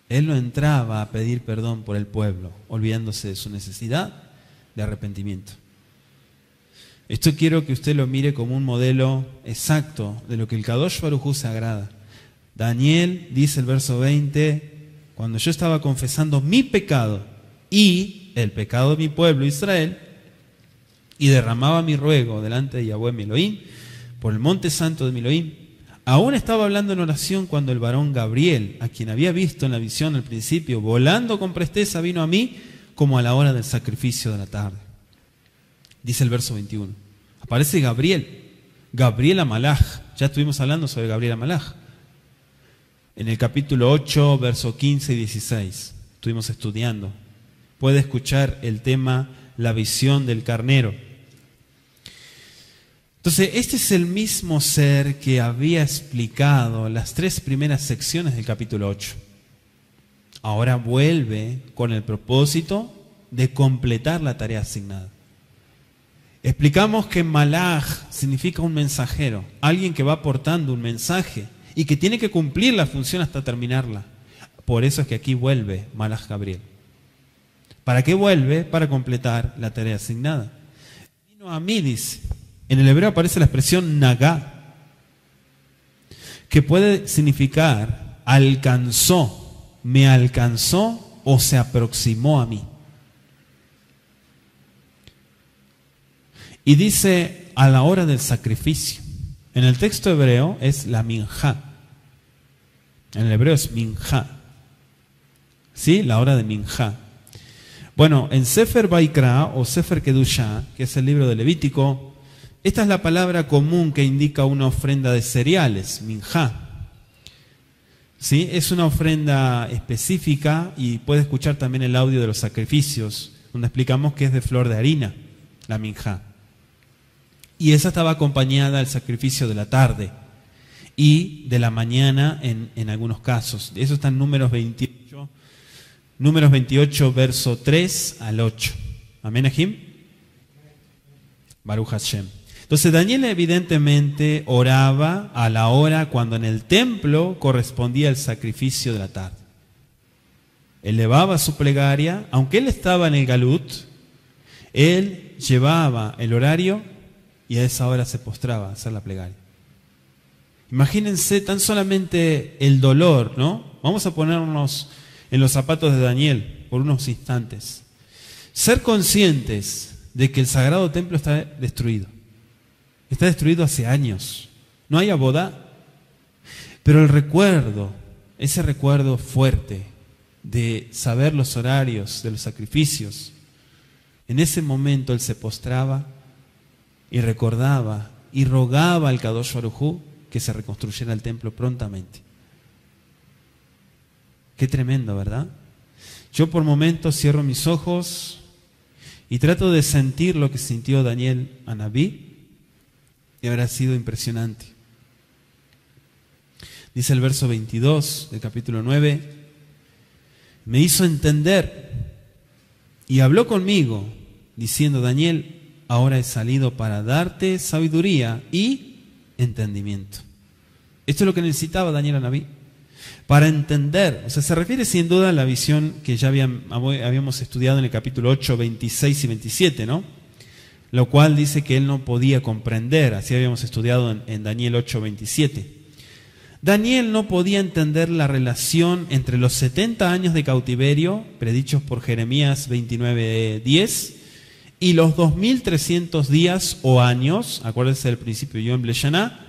Él no entraba a pedir perdón por el pueblo, olvidándose de su necesidad de arrepentimiento. Esto quiero que usted lo mire como un modelo exacto de lo que el Kadosh Baruj Hu se agrada. Daniel dice el verso 20, cuando yo estaba confesando mi pecado y el pecado de mi pueblo Israel, y derramaba mi ruego delante de Yahweh mi Elohim, por el monte santo de mi Elohim, aún estaba hablando en oración cuando el varón Gabriel, a quien había visto en la visión al principio, volando con presteza, vino a mí como a la hora del sacrificio de la tarde. Dice el verso 21. Aparece Gabriel Amalaj. Ya estuvimos hablando sobre Gabriel Amalaj. En el capítulo 8, verso 15 y 16. Estuvimos estudiando. Puede escuchar el tema La visión del carnero. Entonces, este es el mismo ser que había explicado las 3 primeras secciones del capítulo 8. Ahora vuelve con el propósito de completar la tarea asignada. Explicamos que Malaj significa un mensajero, alguien que va aportando un mensaje y que tiene que cumplir la función hasta terminarla. Por eso es que aquí vuelve Malaj Gabriel. ¿Para qué vuelve? Para completar la tarea asignada. Vino a mí, dice. En el hebreo aparece la expresión nagá, que puede significar alcanzó, me alcanzó o se aproximó a mí. Y dice a la hora del sacrificio. En el texto hebreo es la minjá. En el hebreo es minjá. ¿Sí? La hora de minjá. Bueno, en Sefer Baikra o Sefer Kedushá, que es el libro de Levítico, esta es la palabra común que indica una ofrenda de cereales, minjá. ¿Sí? Es una ofrenda específica y puede escuchar también el audio de los sacrificios, donde explicamos que es de flor de harina, la minjá. Y esa estaba acompañada al sacrificio de la tarde y de la mañana en algunos casos. Eso está en Números 28, verso 3 al 8. Amén, Ajim. Baruch Hashem. Entonces Daniel evidentemente oraba a la hora cuando en el templo correspondía el sacrificio de la tarde. Elevaba su plegaria, aunque él estaba en el Galut, él llevaba el horario y a esa hora se postraba a hacer la plegaria. Imagínense tan solamente el dolor, ¿no? Vamos a ponernos en los zapatos de Daniel por unos instantes. Ser conscientes de que el sagrado templo está destruido. Está destruido hace años. No hay abodá. Pero el recuerdo, ese recuerdo fuerte de saber los horarios de los sacrificios, en ese momento él se postraba y recordaba y rogaba al Kadosh Baruj Hu que se reconstruyera el templo prontamente. Qué tremendo, ¿verdad? Yo por momentos cierro mis ojos y trato de sentir lo que sintió Daniel Anabí, y habrá sido impresionante. Dice el verso 22 del capítulo 9, me hizo entender y habló conmigo, diciendo, Daniel, ahora he salido para darte sabiduría y entendimiento. Esto es lo que necesitaba Daniel Anabí, para entender. O sea, se refiere sin duda a la visión que ya habíamos estudiado en el capítulo 8, 26 y 27, ¿no? Lo cual dice que él no podía comprender, así habíamos estudiado en Daniel 8, 27. Daniel no podía entender la relación entre los 70 años de cautiverio, predichos por Jeremías 29, 10, y los 2300 días o años, acuérdense del principio de Yom Leshaná,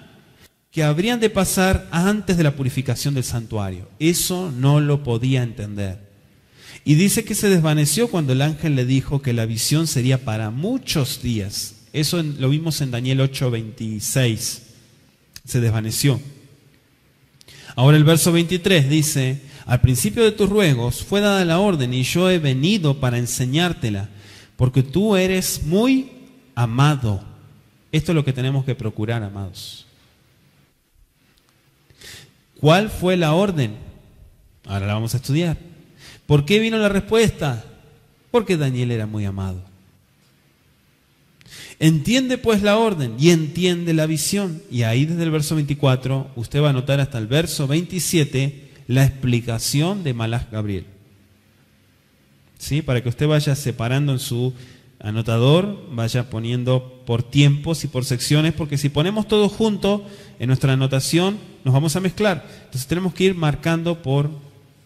que habrían de pasar antes de la purificación del santuario. Eso no lo podía entender. Y dice que se desvaneció cuando el ángel le dijo que la visión sería para muchos días. Eso lo vimos en Daniel 8, 26. Se desvaneció. Ahora el verso 23 dice, al principio de tus ruegos fue dada la orden y yo he venido para enseñártela, porque tú eres muy amado. Esto es lo que tenemos que procurar, amados. ¿Cuál fue la orden? Ahora la vamos a estudiar. ¿Por qué vino la respuesta? Porque Daniel era muy amado. Entiende pues la orden y entiende la visión. Y ahí desde el verso 24, usted va a notar hasta el verso 27 la explicación de Malach Gabriel. ¿Sí? Para que usted vaya separando en su anotador, vaya poniendo por tiempos y por secciones, porque si ponemos todo junto en nuestra anotación, nos vamos a mezclar. Entonces tenemos que ir marcando por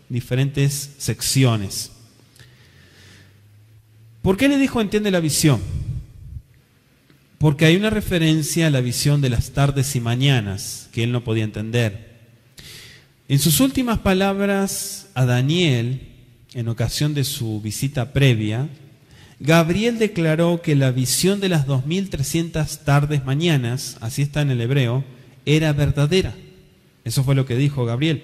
diferentes secciones. ¿Por qué le dijo entiende la visión? Porque hay una referencia a la visión de las tardes y mañanas que él no podía entender. En sus últimas palabras a Daniel, en ocasión de su visita previa, Gabriel declaró que la visión de las 2300 tardes mañanas, así está en el hebreo, era verdadera. Eso fue lo que dijo Gabriel.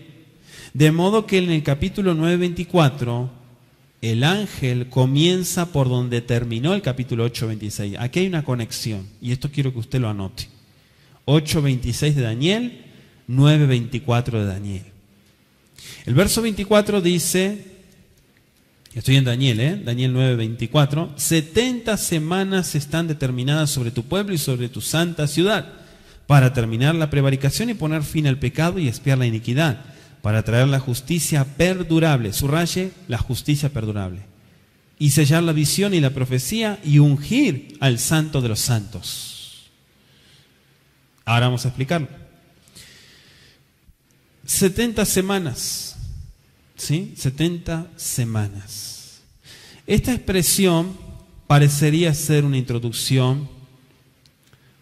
De modo que en el capítulo 9:24, el ángel comienza por donde terminó el capítulo 8:26. Aquí hay una conexión, y esto quiero que usted lo anote. 8:26 de Daniel, 9:24 de Daniel. El verso 24 dice, estoy en Daniel, Daniel 9:24, 70 semanas están determinadas sobre tu pueblo y sobre tu santa ciudad, para terminar la prevaricación y poner fin al pecado y expiar la iniquidad, para traer la justicia perdurable, subraye la justicia perdurable, y sellar la visión y la profecía y ungir al santo de los santos. Ahora vamos a explicarlo. 70 semanas, ¿sí? 70 semanas. Esta expresión parecería ser una introducción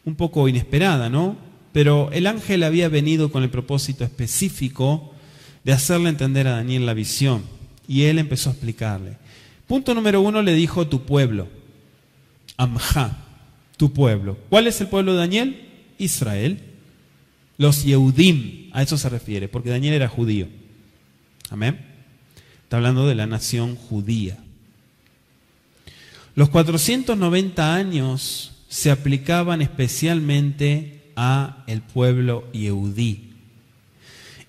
un poco inesperada, ¿no? Pero el ángel había venido con el propósito específico de hacerle entender a Daniel la visión. Y él empezó a explicarle. Punto número 1, le dijo tu pueblo. Amja, tu pueblo. ¿Cuál es el pueblo de Daniel? Israel. Los Yehudim, a eso se refiere, porque Daniel era judío. Amén. Está hablando de la nación judía. Los 490 años se aplicaban especialmente a el pueblo Yehudí.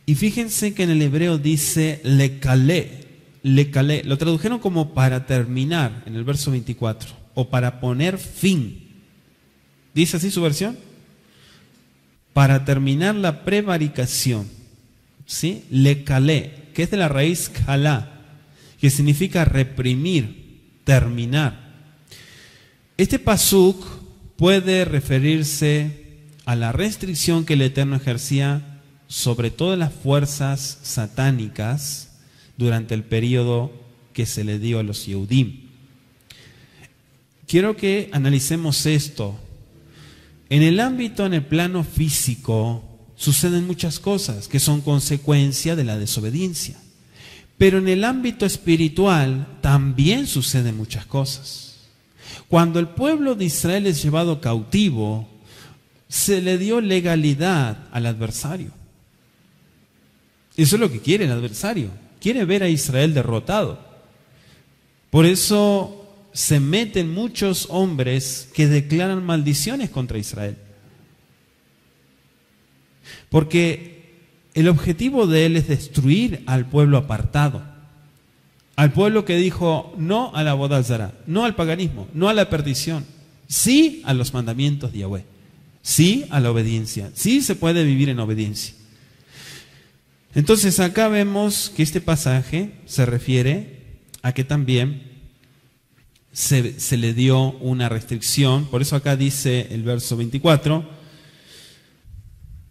Y fíjense que en el hebreo dice lekale, lekale. Lo tradujeron como para terminar en el verso 24 o para poner fin. ¿Dice así su versión? Para terminar la prevaricación, ¿sí? Le calé, que es de la raíz calá, que significa reprimir, terminar. Este pasuk puede referirse a la restricción que el Eterno ejercía sobre todas las fuerzas satánicas durante el periodo que se le dio a los Yehudim. Quiero que analicemos esto. En el ámbito, en el plano físico, suceden muchas cosas que son consecuencia de la desobediencia. Pero en el ámbito espiritual también suceden muchas cosas. Cuando el pueblo de Israel es llevado cautivo, se le dio legalidad al adversario. Eso es lo que quiere el adversario. Quiere ver a Israel derrotado. Por eso se meten muchos hombres que declaran maldiciones contra Israel. Porque el objetivo de él es destruir al pueblo apartado. Al pueblo que dijo no a la boda zará, no al paganismo, no a la perdición, sí a los mandamientos de Yahweh, sí a la obediencia, sí se puede vivir en obediencia. Entonces acá vemos que este pasaje se refiere a que también se le dio una restricción. Por eso acá dice el verso 24,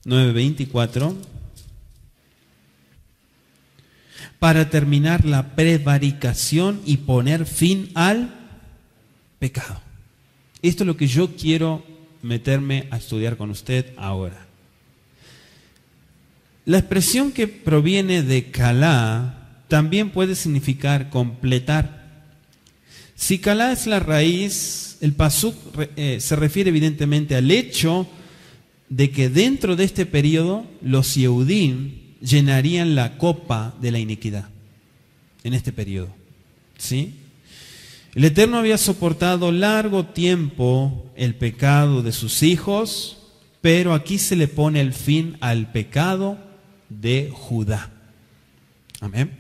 9:24, para terminar la prevaricación y poner fin al pecado. Esto es lo que yo quiero meterme a estudiar con usted ahora. La expresión que proviene de kalá también puede significar completar. Si kalá es la raíz, el pasuk se refiere evidentemente al hecho de que dentro de este periodo los Yehudim llenarían la copa de la iniquidad en este periodo, ¿sí? El Eterno había soportado largo tiempo el pecado de sus hijos, pero aquí se le pone el fin al pecado de Judá. Amén.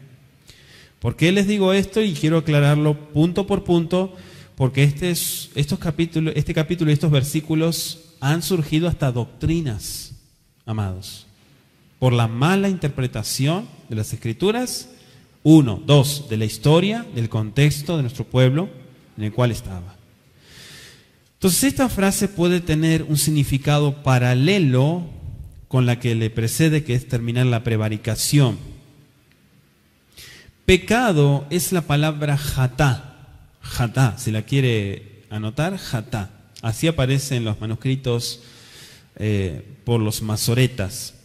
¿Por qué les digo esto? Y quiero aclararlo punto por punto, porque este capítulo y estos versículos han surgido hasta doctrinas, amados, por la mala interpretación de las Escrituras, 1, 2, de la historia, del contexto de nuestro pueblo en el cual estaba. Entonces esta frase puede tener un significado paralelo con la que le precede, que es terminar la prevaricación. Pecado es la palabra jatá. Jatá, si la quiere anotar, jatá. Así aparece en los manuscritos por los masoretas.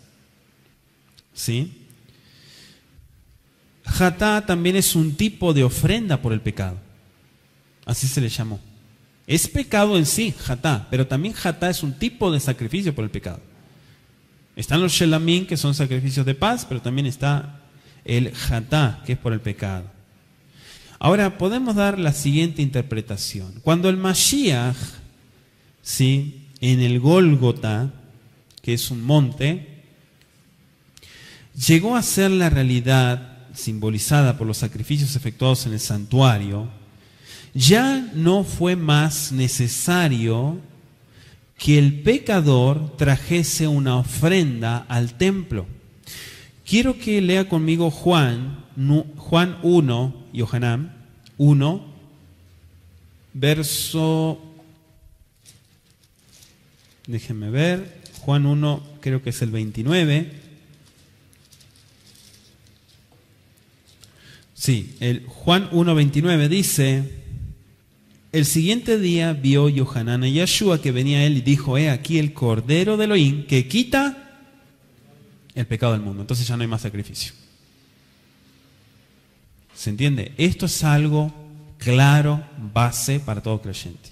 ¿Sí? Jatá también es un tipo de ofrenda por el pecado. Así se le llamó. Es pecado en sí, jatá, pero también jatá es un tipo de sacrificio por el pecado. Están los shelamim, que son sacrificios de paz, pero también está el jatá, que es por el pecado. Ahora podemos dar la siguiente interpretación. Cuando el Mashiach, ¿sí?, en el Gólgota, que es un monte, llegó a ser la realidad simbolizada por los sacrificios efectuados en el santuario, ya no fue más necesario que el pecador trajese una ofrenda al templo. Quiero que lea conmigo Juan 1, Yohanan 1, verso, déjenme ver, Juan 1, creo que es el 29. Sí, el Juan 1, 29 dice: el siguiente día vio Yohanan a Yeshua que venía a él y dijo: he aquí el Cordero de Elohim que quita el pecado del mundo. Entonces ya no hay más sacrificio. ¿Se entiende? Esto es algo claro, base para todo creyente.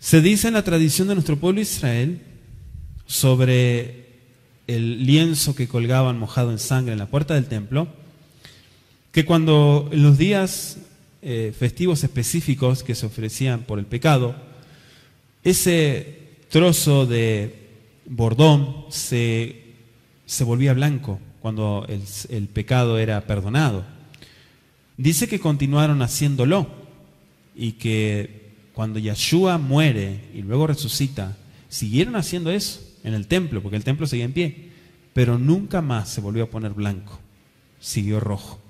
Se dice en la tradición de nuestro pueblo Israel sobre el lienzo que colgaban mojado en sangre en la puerta del templo, que cuando en los días festivos específicos que se ofrecían por el pecado, ese trozo de bordón se volvía blanco cuando el pecado era perdonado. Dice que continuaron haciéndolo y que cuando Yeshua muere y luego resucita, siguieron haciendo eso en el templo, porque el templo seguía en pie, pero nunca más se volvió a poner blanco, siguió rojo.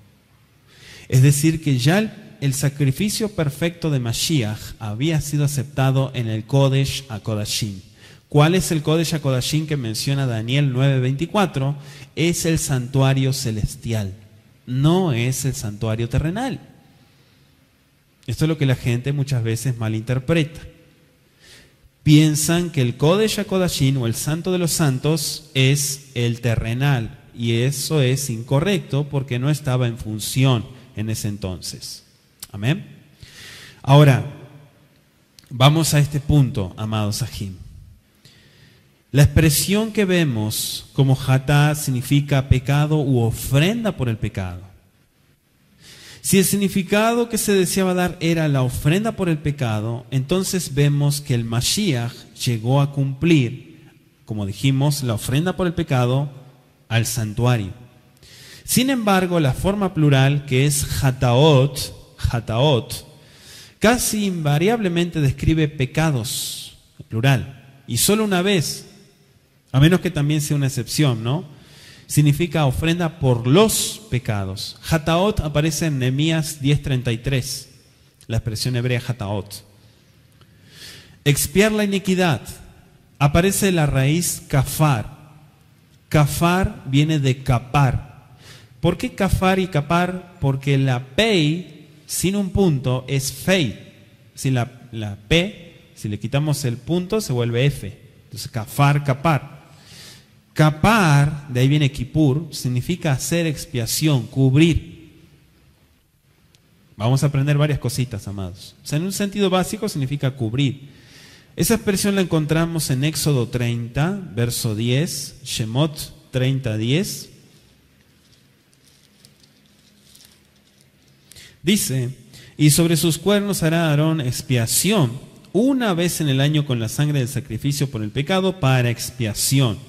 Es decir, que ya el sacrificio perfecto de Mashiach había sido aceptado en el Kodesh HaKodashim. ¿Cuál es el Kodesh HaKodashim que menciona Daniel 9:24? Es el santuario celestial, no es el santuario terrenal. Esto es lo que la gente muchas veces malinterpreta. Piensan que el Kodesh HaKodashim o el Santo de los Santos es el terrenal, y eso es incorrecto porque no estaba en función en ese entonces. Amén. Ahora, vamos a este punto, amados Sahim. La expresión que vemos como hatá significa pecado u ofrenda por el pecado. Si el significado que se deseaba dar era la ofrenda por el pecado, entonces vemos que el Mashiach llegó a cumplir, como dijimos, la ofrenda por el pecado al santuario. Sin embargo, la forma plural, que es hataot, casi invariablemente describe pecados, plural, y solo una vez, a menos que también sea una excepción, ¿no? Significa ofrenda por los pecados. Hataot aparece en Nehemías 10:33, la expresión hebrea hataot. Expiar la iniquidad, aparece la raíz kafar. Kafar viene de kapar. ¿Por qué kafar y kapar? Porque la pei sin un punto es fei. Si la p, si le quitamos el punto, se vuelve f. Entonces kafar, kapar. Kapar, de ahí viene Kippur, significa hacer expiación, cubrir. Vamos a aprender varias cositas, amados. O sea, en un sentido básico significa cubrir. Esa expresión la encontramos en Éxodo 30, verso 10, Shemot 30:10. Dice, y sobre sus cuernos hará Aarón expiación una vez en el año con la sangre del sacrificio por el pecado para expiación.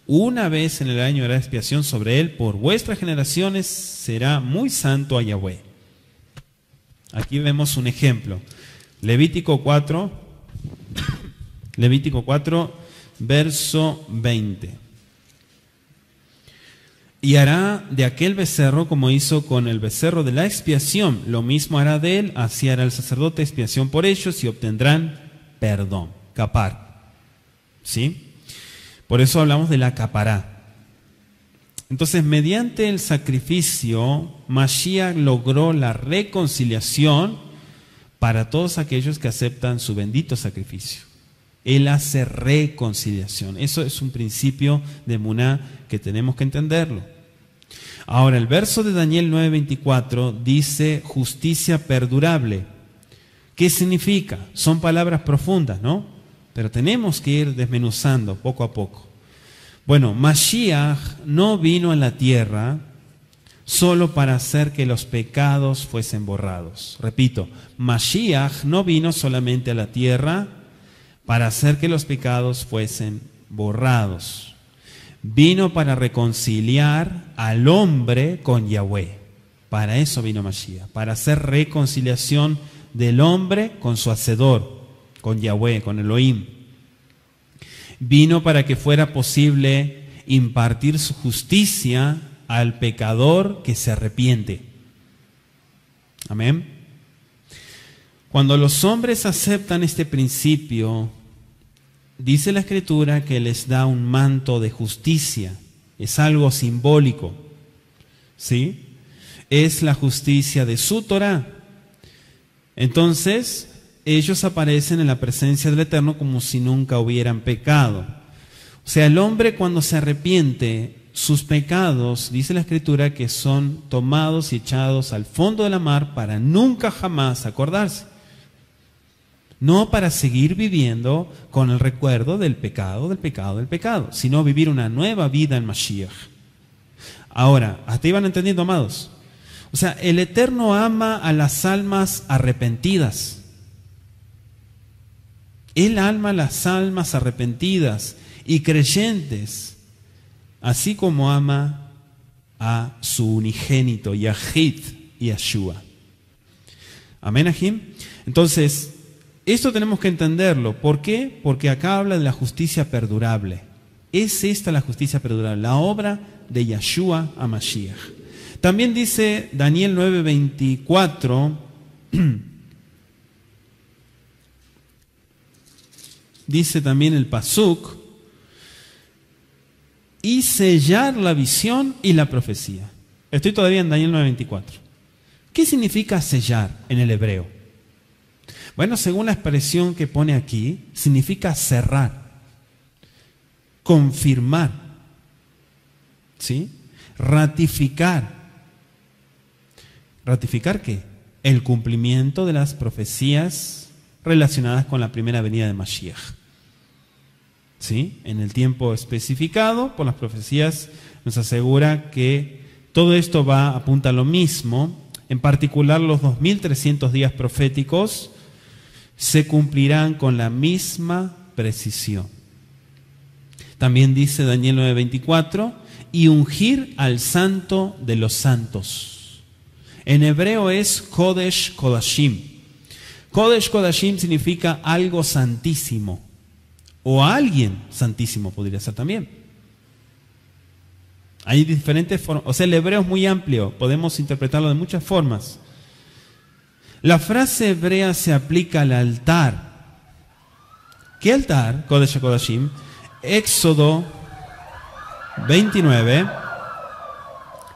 Una vez en el año hará expiación sobre él por vuestras generaciones, será muy santo a Yahweh. Aquí vemos un ejemplo. Levítico 4, verso 20. Y hará de aquel becerro como hizo con el becerro de la expiación. Lo mismo hará de él, así hará el sacerdote expiación por ellos y obtendrán perdón. Capar. ¿Sí? Por eso hablamos de la capará. Entonces, mediante el sacrificio, Mashiach logró la reconciliación para todos aquellos que aceptan su bendito sacrificio. Él hace reconciliación. Eso es un principio de Emuná que tenemos que entenderlo. Ahora, el verso de Daniel 9:24 dice justicia perdurable. ¿Qué significa? Son palabras profundas, ¿no? Pero tenemos que ir desmenuzando poco a poco. Bueno, Mashiach no vino a la tierra solo para hacer que los pecados fuesen borrados. Repito, Mashiach no vino solamente a la tierra para hacer que los pecados fuesen borrados. Vino para reconciliar al hombre con Yahweh. Para eso vino Mashiach, para hacer reconciliación del hombre con su Hacedor, con Yahweh, con Elohim. Vino para que fuera posible impartir su justicia al pecador que se arrepiente. Amén. Cuando los hombres aceptan este principio, dice la Escritura que les da un manto de justicia. Es algo simbólico. ¿Sí? Es la justicia de su Torah. Entonces, ellos aparecen en la presencia del Eterno como si nunca hubieran pecado. O sea, el hombre cuando se arrepiente, sus pecados, dice la Escritura, que son tomados y echados al fondo de la mar para nunca jamás acordarse. No para seguir viviendo con el recuerdo del pecado, sino vivir una nueva vida en Mashiach. Ahora, ¿hasta ahí van entendiendo, amados? O sea, el Eterno ama a las almas arrepentidas. Él ama a las almas arrepentidas y creyentes, así como ama a su unigénito, Yahid y Yeshua. Amén, Ajim. Entonces, Esto tenemos que entenderlo. ¿Por qué? Porque acá habla de la justicia perdurable. Es esta la justicia perdurable, la obra de Yeshua HaMashiach. También dice Daniel 9:24, dice también el pasuk, y sellar la visión y la profecía. Estoy todavía en Daniel 9:24. ¿Qué significa sellar en el hebreo? Bueno, según la expresión que pone aquí, significa cerrar, confirmar, ¿sí? Ratificar. ¿Ratificar qué? El cumplimiento de las profecías relacionadas con la primera venida de Mashiach. ¿Sí? En el tiempo especificado por las profecías nos asegura que todo esto apunta a lo mismo. En particular, los 2300 días proféticos se cumplirán con la misma precisión. También dice Daniel 9:24, y ungir al santo de los santos. En hebreo es Kodesh Kodashim. Kodesh Kodashim significa algo santísimo, o alguien santísimo podría ser también. Hay diferentes formas, o sea, el hebreo es muy amplio, podemos interpretarlo de muchas formas. La frase hebrea se aplica al altar. ¿Qué altar? Kodesh Kodashim. Éxodo 29,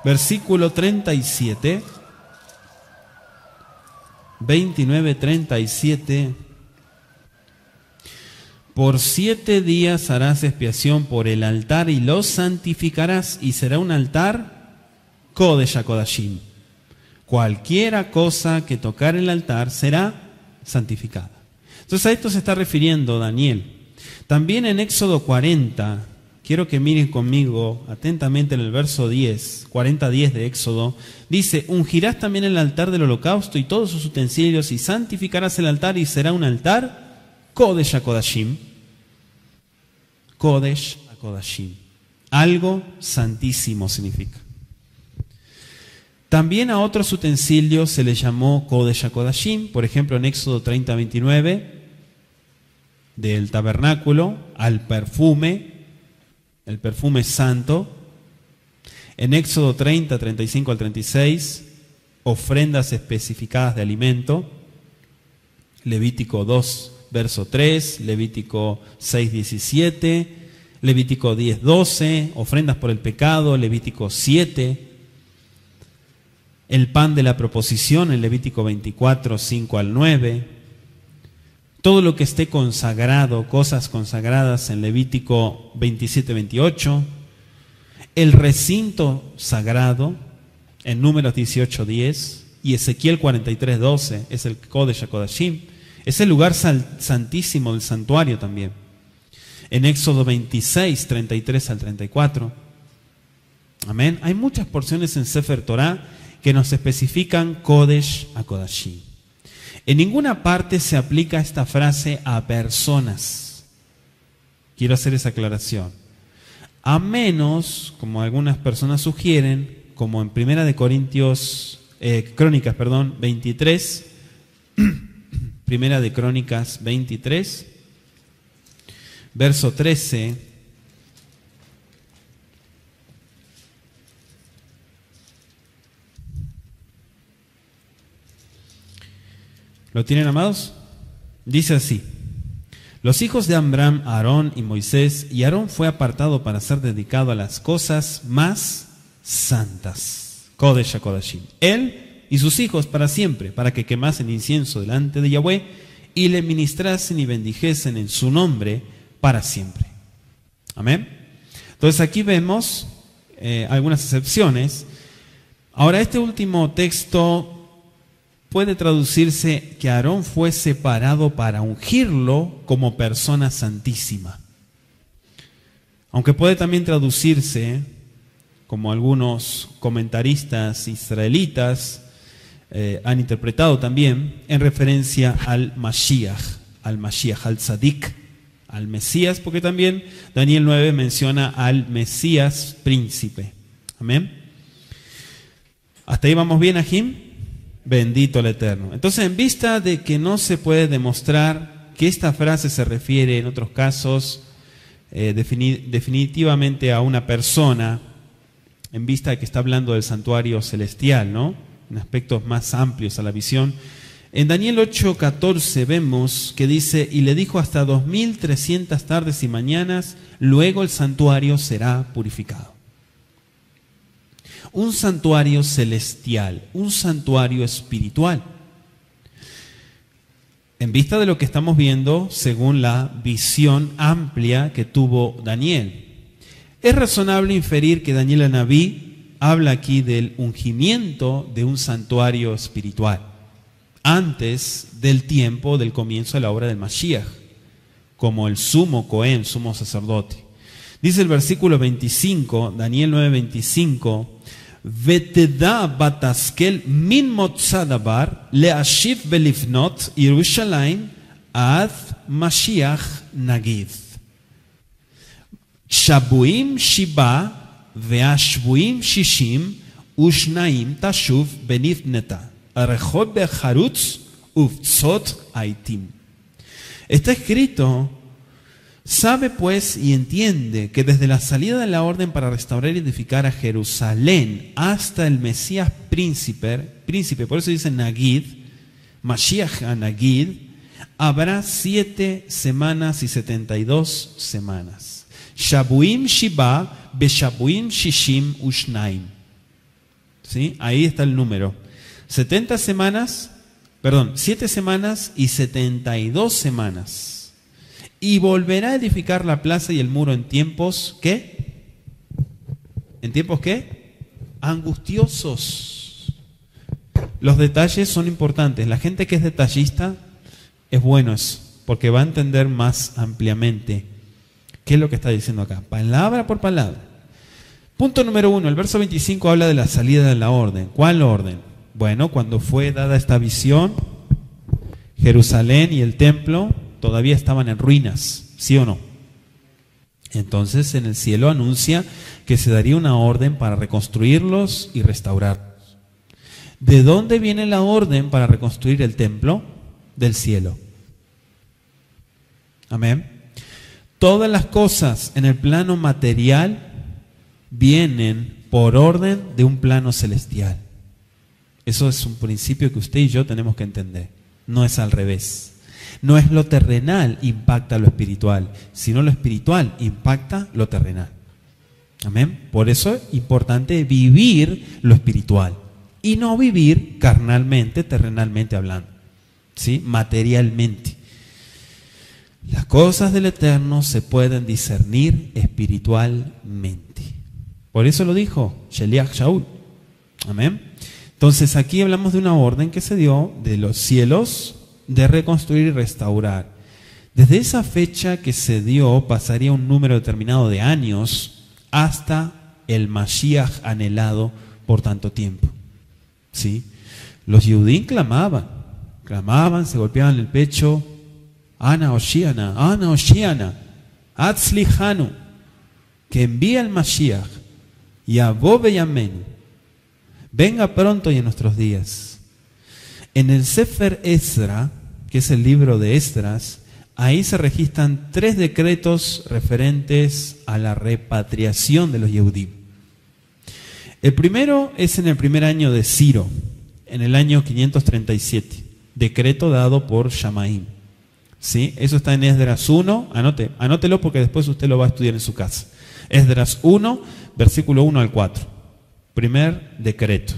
versículo 37. 29:37. Por 7 días harás expiación por el altar y lo santificarás, y será un altar Kodesh Kodashim. Cualquiera cosa que tocar el altar será santificada. Entonces a esto se está refiriendo Daniel. También en Éxodo 40, quiero que miren conmigo atentamente en el verso 10, 40:10 de Éxodo, dice, ungirás también el altar del holocausto y todos sus utensilios, y santificarás el altar, y será un altar Kodesh Kodashim. Kodesh Kodashim. Algo santísimo significa. También a otros utensilios se les llamó Kodesh Kodashim, por ejemplo en Éxodo 30:29, del tabernáculo, al perfume, el perfume santo. En Éxodo 30:35 al 36, ofrendas especificadas de alimento. Levítico 2, verso 3, Levítico 6:17, Levítico 10:12, ofrendas por el pecado, Levítico 7, el pan de la proposición en Levítico 24:5 al 9, todo lo que esté consagrado, cosas consagradas en Levítico 27:28, el recinto sagrado en Números 18:10 y Ezequiel 43:12 es el Kodesh HaKodashim, es el lugar santísimo del santuario también. En Éxodo 26:33 al 34. Amén. Hay muchas porciones en Sefer Torah que nos especifican Kodesh HaKodashim. En ninguna parte se aplica esta frase a personas. Quiero hacer esa aclaración. A menos, como algunas personas sugieren, como en Primera de Corintios, Crónicas, 23, Primera de Crónicas 23, verso 13. ¿Lo tienen, amados? Dice así: los hijos de Amram, Aarón y Moisés, y Aarón fue apartado para ser dedicado a las cosas más santas, Kodesh HaKodashim, él y sus hijos para siempre, para que quemasen incienso delante de Yahweh y le ministrasen y bendijesen en su nombre para siempre. Amén. Entonces aquí vemos algunas excepciones. Ahora, este último texto puede traducirse que Aarón fue separado para ungirlo como persona santísima. Aunque puede también traducirse, como algunos comentaristas israelitas han interpretado también, en referencia al Mashiach, al Tzadik, al Mesías, porque también Daniel 9 menciona al Mesías príncipe. Amén. ¿Hasta ahí vamos bien, Ajim? Bendito el Eterno. Entonces, en vista de que no se puede demostrar que esta frase se refiere en otros casos definitivamente a una persona, en vista de que está hablando del santuario celestial, ¿no? En aspectos más amplios a la visión, en Daniel 8:14 vemos que dice: y le dijo hasta 2300 tardes y mañanas, luego el santuario será purificado. Un santuario celestial, un santuario espiritual. En vista de lo que estamos viendo, según la visión amplia que tuvo Daniel, es razonable inferir que Daniel Anabí habla aquí del ungimiento de un santuario espiritual, antes del tiempo del comienzo de la obra del Mashiach, como el sumo Cohen, sumo sacerdote. Dice el versículo 25, Daniel 9:25, Veteda bataskel min motzadabar leashiv belifnot Yerushalayim ad Mashiach nagid. Shabuim shiba veashbuim shishim ushnaim tashuv benifneta. Está escrito: sabe pues y entiende que desde la salida de la orden para restaurar y edificar a Jerusalén hasta el Mesías príncipe, por eso dice Nagid, Mashiach Nagid, habrá 7 semanas y 72 semanas. Shabuim Shiba Beshabuim Shishim Ushnaim. ¿Sí? Ahí está el número. 7 semanas y 72 semanas. Y volverá a edificar la plaza y el muro en tiempos, ¿qué? ¿En tiempos qué? Angustiosos. Los detalles son importantes. La gente que es detallista es bueno eso, porque va a entender más ampliamente qué es lo que está diciendo acá, palabra por palabra. Punto número 1, el verso 25 habla de la salida de la orden. ¿Cuál orden? Bueno, cuando fue dada esta visión, Jerusalén y el templo todavía estaban en ruinas, ¿sí o no? Entonces en el cielo anuncia que se daría una orden para reconstruirlos y restaurarlos. ¿De dónde viene la orden para reconstruir el templo? Del cielo. Amén. Todas las cosas en el plano material vienen por orden de un plano celestial. Eso es un principio que usted y yo tenemos que entender. No es al revés. No es lo terrenal impacta lo espiritual, sino lo espiritual impacta lo terrenal. Amén. Por eso es importante vivir lo espiritual y no vivir carnalmente, terrenalmente hablando, ¿sí? Materialmente. Las cosas del Eterno se pueden discernir espiritualmente. Por eso lo dijo Sheliach Shaul. Amén. Entonces aquí hablamos de una orden que se dio de los cielos de reconstruir y restaurar. Desde esa fecha que se dio pasaría un número determinado de años hasta el Mashiach anhelado por tanto tiempo. ¿Sí? Los Yehudim clamaban, se golpeaban el pecho: Ana Oshiana, Atzlihanu, que envía el Mashiach, Yavó Beyamenu, venga pronto y en nuestros días. En el Sefer Esdra, que es el libro de Esdras, ahí se registran 3 decretos referentes a la repatriación de los Yehudim. El primero es en el primer año de Ciro, en el año 537, decreto dado por Shamaim. ¿Sí? Eso está en Esdras 1, anótelo porque después usted lo va a estudiar en su casa. Esdras 1, versículo 1 al 4. Primer decreto.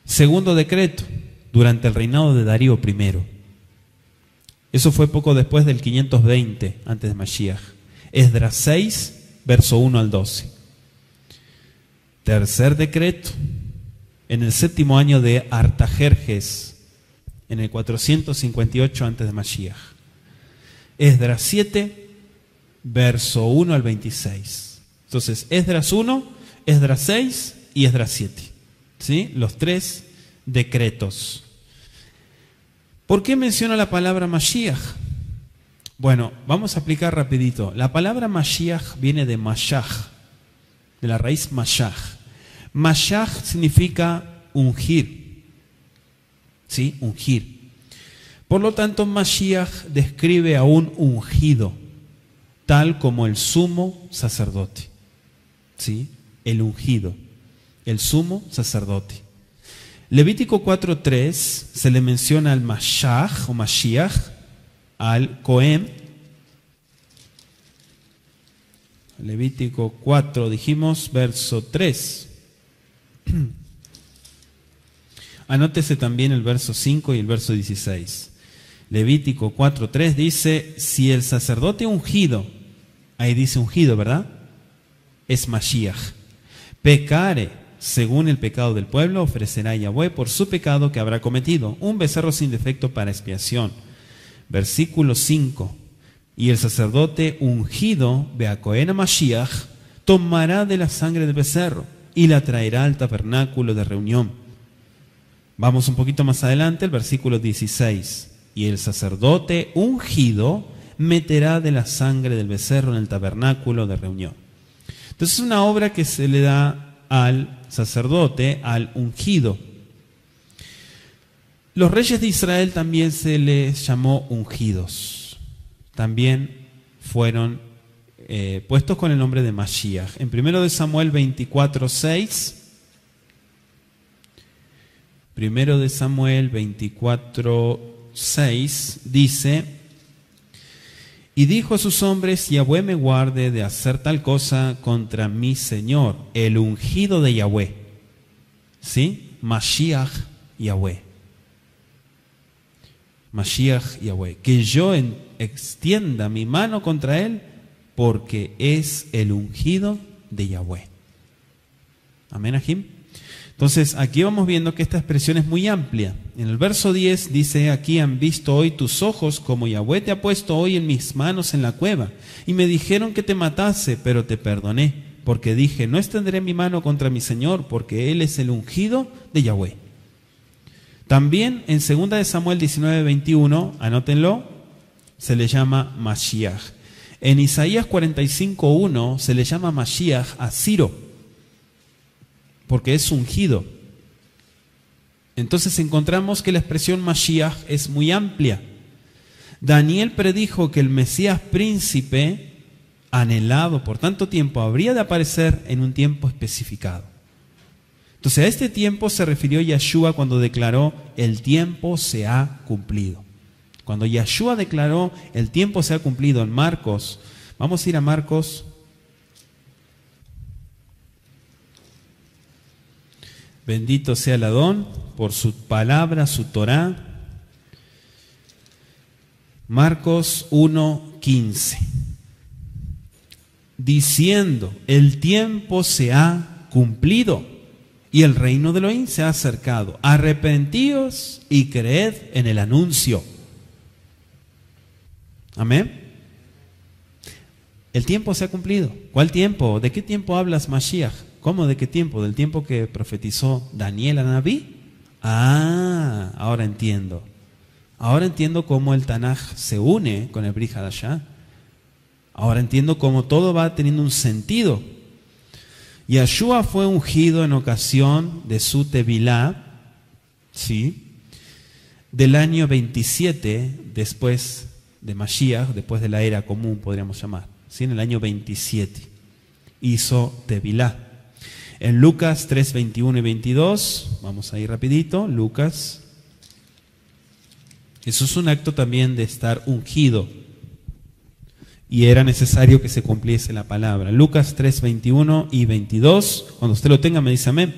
Segundo decreto, durante el reinado de Darío I. Eso fue poco después del 520 antes de Mashiach. Esdras 6, verso 1 al 12. Tercer decreto, en el 7º año de Artajerjes, en el 458 antes de Mashiach. Esdras 7, verso 1 al 26. Entonces, Esdras 1, Esdras 6 y Esdras 7. ¿Sí? Los 3 decretos. ¿Por qué menciona la palabra Mashiach? Bueno, vamos a aplicar rapidito. La palabra Mashiach viene de Mashach, de la raíz Mashach. Mashach significa ungir. ¿sí? Ungir. Por lo tanto, Mashiach describe a un ungido, tal como el sumo sacerdote, ¿sí? El ungido, el sumo sacerdote. Levítico 4:3 se le menciona al Mashiach o Mashiach, al Cohen. Levítico 4, dijimos, verso 3. Anótese también el verso 5 y el verso 16. Levítico 4:3 dice, si el sacerdote ungido, ahí dice ungido, ¿verdad? Es Mashiach. Pecare según el pecado del pueblo, ofrecerá a Yahweh por su pecado que habrá cometido un becerro sin defecto para expiación. Versículo 5. Y el sacerdote ungido, Beacohen Mashiach, tomará de la sangre del becerro y la traerá al tabernáculo de reunión. Vamos un poquito más adelante, el versículo 16. Y el sacerdote ungido meterá de la sangre del becerro en el tabernáculo de reunión. Entonces es una obra que se le da al sacerdote, al ungido. Los reyes de Israel también se les llamó ungidos. También fueron puestos con el nombre de Mashiach. En 1 Samuel 24:6, 1 Samuel 24:6 dice: y dijo a sus hombres, Yahweh me guarde de hacer tal cosa contra mi Señor, el ungido de Yahweh. ¿Sí? Mashiach Yahweh. Mashiach Yahweh. Que yo extienda mi mano contra él, porque es el ungido de Yahweh. Amén, Ajim. Entonces, aquí vamos viendo que esta expresión es muy amplia. En el verso 10 dice, aquí han visto hoy tus ojos, como Yahweh te ha puesto hoy en mis manos en la cueva. Y me dijeron que te matase, pero te perdoné, porque dije, no extenderé mi mano contra mi Señor, porque Él es el ungido de Yahweh. También en 2 Samuel 19:21, anótenlo, se le llama Mashiach. En Isaías 45:1 se le llama Mashiach a Ciro, porque es ungido. Entonces encontramos que la expresión Mashiach es muy amplia. Daniel predijo que el Mesías príncipe, anhelado por tanto tiempo, habría de aparecer en un tiempo especificado. Entonces a este tiempo se refirió Yeshua cuando declaró, el tiempo se ha cumplido. Cuando Yeshua declaró, el tiempo se ha cumplido en Marcos, vamos a ir a Marcos. Bendito sea el Adón por su palabra, su Torá. Marcos 1:15. Diciendo, el tiempo se ha cumplido y el reino de Elohim se ha acercado. Arrepentíos y creed en el anuncio. Amén. El tiempo se ha cumplido. ¿Cuál tiempo? ¿De qué tiempo hablas, Mashiach? ¿Cómo? ¿De qué tiempo? ¿Del tiempo que profetizó Daniel a Nabí? Ah, ahora entiendo. Ahora entiendo cómo el Tanaj se une con el Brit Hadashah. Ahora entiendo cómo todo va teniendo un sentido. Yeshua fue ungido en ocasión de su Tevilá, ¿sí?, del año 27 después de Mashiach, después de la era común, podríamos llamar. ¿Sí? En el año 27 hizo Tevilá. En Lucas 3:21 y 22, vamos a ir rapidito, Lucas. Eso es un acto también de estar ungido. Y era necesario que se cumpliese la palabra. Lucas 3:21 y 22, cuando usted lo tenga me dice amén.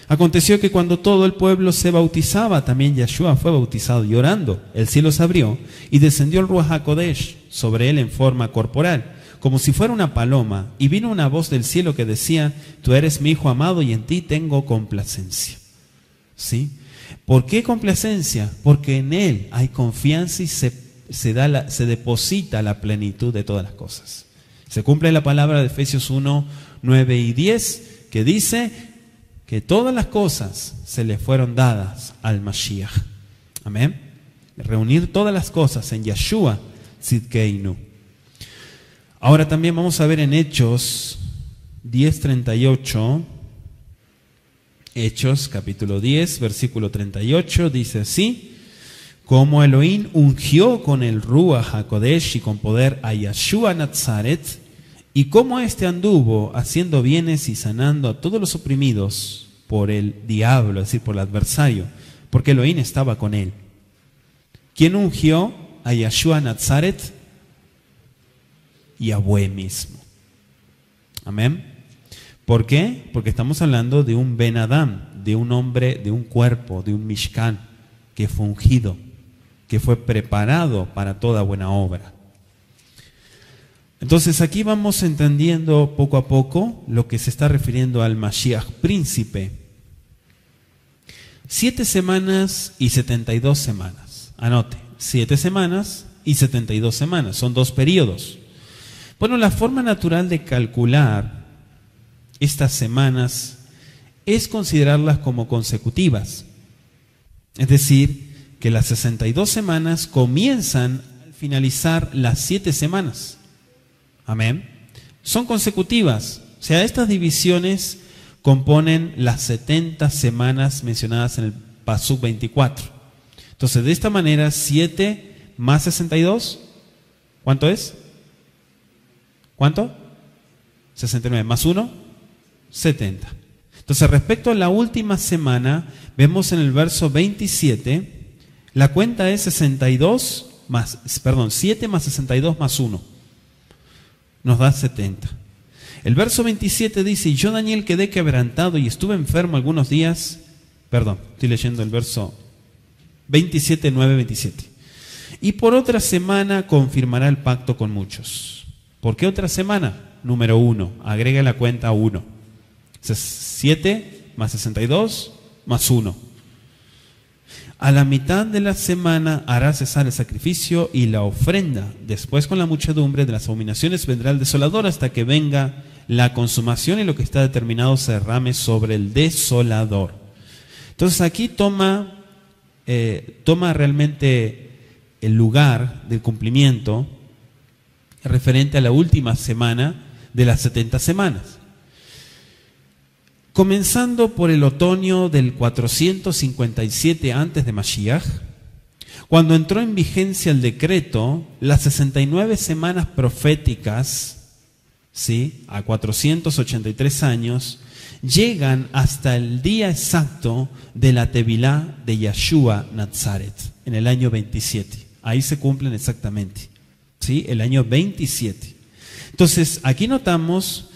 Aconteció que cuando todo el pueblo se bautizaba, también Yeshua fue bautizado llorando. El cielo se abrió y descendió el Ruach HaKodesh sobre él en forma corporal, como si fuera una paloma, y vino una voz del cielo que decía, tú eres mi hijo amado y en ti tengo complacencia. ¿Sí? ¿Por qué complacencia? Porque en él hay confianza y se deposita la plenitud de todas las cosas. Se cumple la palabra de Efesios 1:9 y 10, que dice que todas las cosas se le fueron dadas al Mashiach. Amén. Reunir todas las cosas en Yeshua Tzidkeinu. Ahora también vamos a ver en Hechos 10:38, Hechos capítulo 10, versículo 38, dice así: como Elohim ungió con el Ruach HaKodesh y con poder a Yeshua Nazaret, y como éste anduvo haciendo bienes y sanando a todos los oprimidos por el diablo, es decir, por el adversario, porque Elohim estaba con él. ¿Quién ungió a Yeshua Nazaret? Yahweh mismo. Amén. ¿Por qué? Porque estamos hablando de un Ben Adam, de un hombre, de un cuerpo, de un Mishkan, que fue ungido, que fue preparado para toda buena obra. Entonces aquí vamos entendiendo poco a poco lo que se está refiriendo al Mashiach príncipe. 7 semanas y 72 semanas. Anote, 7 semanas y 72 semanas. Son 2 periodos. Bueno, la forma natural de calcular estas semanas es considerarlas como consecutivas. Es decir, que las 62 semanas comienzan al finalizar las 7 semanas. Amén. Son consecutivas. O sea, estas divisiones componen las 70 semanas mencionadas en el Pasuk 24. Entonces, de esta manera, 7 más 62, ¿cuánto es? ¿Cuánto? 69 más 1, 70. Entonces, respecto a la última semana, vemos en el verso 27, la cuenta es 7 más 62 más 1. Nos da 70. El verso 27 dice: y yo, Daniel, quedé quebrantado y estuve enfermo algunos días. Perdón, estoy leyendo el verso 27, 9, 27. Y por otra semana confirmará el pacto con muchos. ¿Por qué otra semana? Número 1, agrega la cuenta 1. 7 más 62 más 1. A la mitad de la semana hará cesar el sacrificio y la ofrenda. Después, con la muchedumbre de las abominaciones, vendrá el desolador hasta que venga la consumación y lo que está determinado se derrame sobre el desolador. Entonces aquí toma realmente el lugar del cumplimiento referente a la última semana de las 70 semanas. Comenzando por el otoño del 457 antes de Mashiach, cuando entró en vigencia el decreto, las 69 semanas proféticas, ¿sí?, a 483 años, llegan hasta el día exacto de la Tevilá de Yeshua Nazaret, en el año 27. Ahí se cumplen exactamente, ¿sí?, el año 27. Entonces, aquí notamos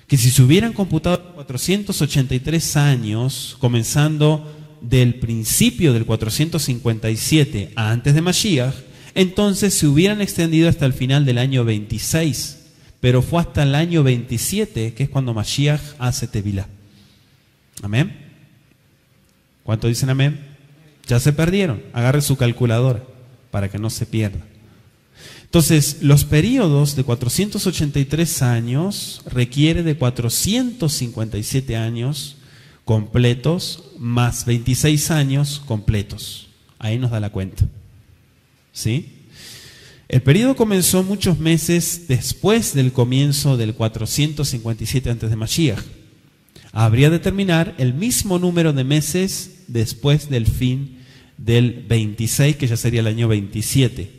que si se hubieran computado 483 años, comenzando del principio del 457 a antes de Mashiach, entonces se hubieran extendido hasta el final del año 26, pero fue hasta el año 27, que es cuando Mashiach hace Tevilá. ¿Amén? ¿Cuánto dicen amén? Ya se perdieron. Agarre su calculadora para que no se pierda. Entonces, los periodos de 483 años requiere de 457 años completos más 26 años completos. Ahí nos da la cuenta. ¿Sí? El periodo comenzó muchos meses después del comienzo del 457 antes de Mashiach. Habría de terminar el mismo número de meses después del fin del 26, que ya sería el año 27.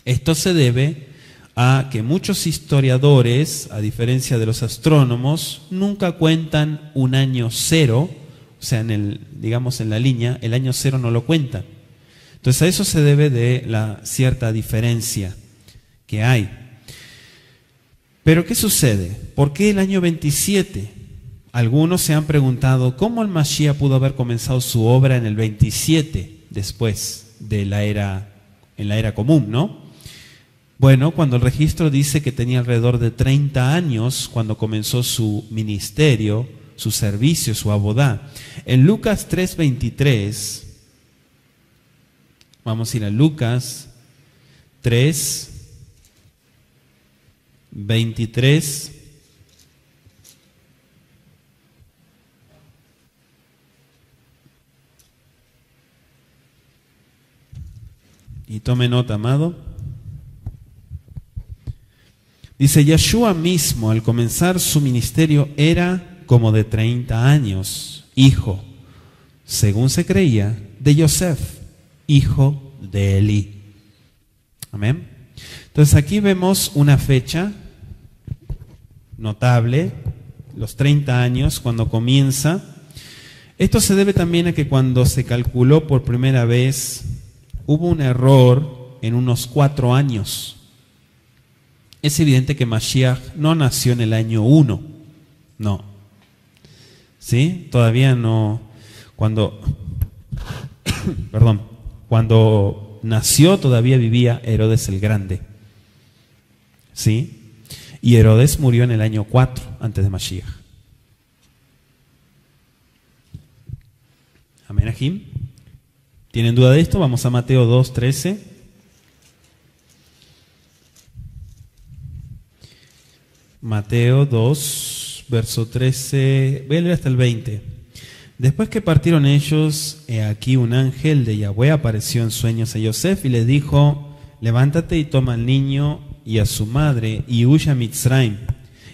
Esto se debe a que muchos historiadores, a diferencia de los astrónomos, nunca cuentan un año cero, o sea, digamos en la línea, el año cero no lo cuentan. Entonces a eso se debe de la cierta diferencia que hay. Pero ¿qué sucede? ¿Por qué el año 27? Algunos se han preguntado cómo el Mashiach pudo haber comenzado su obra en el 27, después de en la era común, ¿no? Bueno, cuando el registro dice que tenía alrededor de 30 años cuando comenzó su ministerio, su servicio, su abodá. En Lucas 3:23, vamos a ir a Lucas 3:23. Y tome nota, amado. Dice: Yeshua mismo, al comenzar su ministerio, era como de 30 años, hijo, según se creía, de Yosef, hijo de Elí. Amén. Entonces aquí vemos una fecha notable, los 30 años, cuando comienza. Esto se debe también a que cuando se calculó por primera vez, hubo un error en unos 4 años. Es evidente que Mashiach no nació en el año 1, no. ¿Sí? Todavía no. Cuando nació todavía vivía Herodes el Grande. ¿Sí? Y Herodes murió en el año 4 antes de Mashiach. Amén, Ajim. ¿Tienen duda de esto? Vamos a Mateo 2:13. Mateo 2, verso 13. Voy a leer hasta el 20. Después que partieron ellos, he aquí un ángel de Yahweh apareció en sueños a Yosef y le dijo: levántate y toma al niño y a su madre y huye a Mitzraim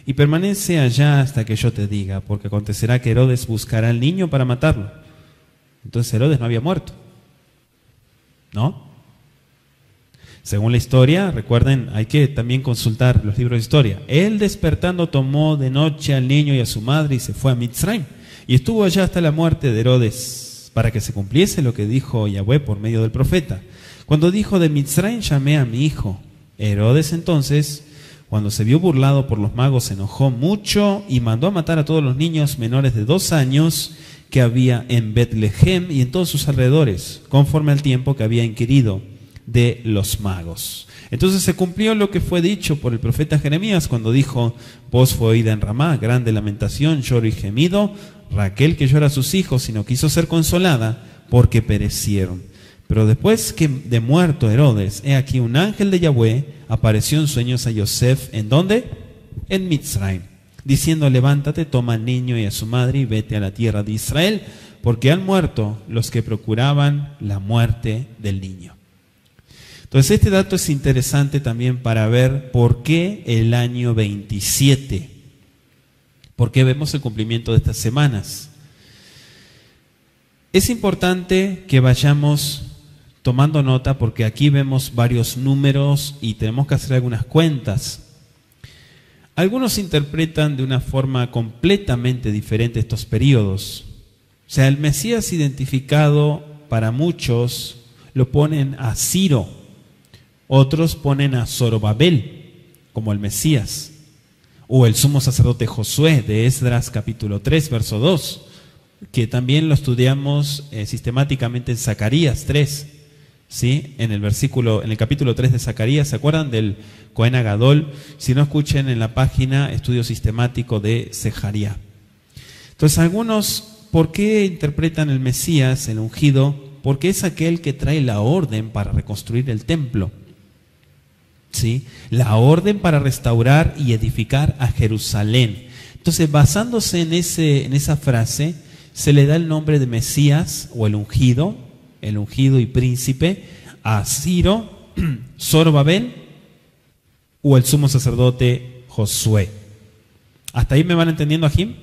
y permanece allá hasta que yo te diga, porque acontecerá que Herodes buscará al niño para matarlo. Entonces Herodes no había muerto, ¿no? Según la historia, recuerden, hay que también consultar los libros de historia. Él despertando tomó de noche al niño y a su madre y se fue a Mitzraim y estuvo allá hasta la muerte de Herodes, para que se cumpliese lo que dijo Yahweh por medio del profeta. Cuando dijo: de Mitzraim llamé a mi hijo. Herodes entonces, cuando se vio burlado por los magos, se enojó mucho y mandó a matar a todos los niños menores de 2 años que había en Betlehem y en todos sus alrededores, conforme al tiempo que había inquirido de los magos. Entonces se cumplió lo que fue dicho por el profeta Jeremías cuando dijo: voz fue oída en Ramá, grande lamentación, lloro y gemido. Raquel, que llora a sus hijos y no quiso ser consolada porque perecieron. Pero después que de muerto Herodes, he aquí un ángel de Yahweh apareció en sueños a Yosef. ¿En dónde? En Mitzraim, diciendo: levántate, toma al niño y a su madre y vete a la tierra de Israel, porque han muerto los que procuraban la muerte del niño. Entonces este dato es interesante también para ver por qué el año 27, por qué vemos el cumplimiento de estas semanas. Es importante que vayamos tomando nota porque aquí vemos varios números y tenemos que hacer algunas cuentas. Algunos interpretan de una forma completamente diferente estos periodos. O sea, el Mesías identificado para muchos lo ponen a Ciro, otros ponen a Zorobabel como el Mesías, o el sumo sacerdote Josué de Esdras capítulo 3 verso 2, que también lo estudiamos sistemáticamente en Zacarías 3. ¿Sí? En el capítulo 3 de Zacarías, ¿se acuerdan del Cohen Agadol? Si no, escuchen en la página Estudio Sistemático de Sejaría. Entonces, algunos, ¿por qué interpretan el Mesías, el ungido? Porque es aquel que trae la orden para reconstruir el templo. ¿Sí? La orden para restaurar y edificar a Jerusalén. Entonces, basándose en esa frase, se le da el nombre de Mesías o el ungido y príncipe, a Ciro, Zorobabel o el sumo sacerdote Josué. ¿Hasta ahí me van entendiendo, Ajim?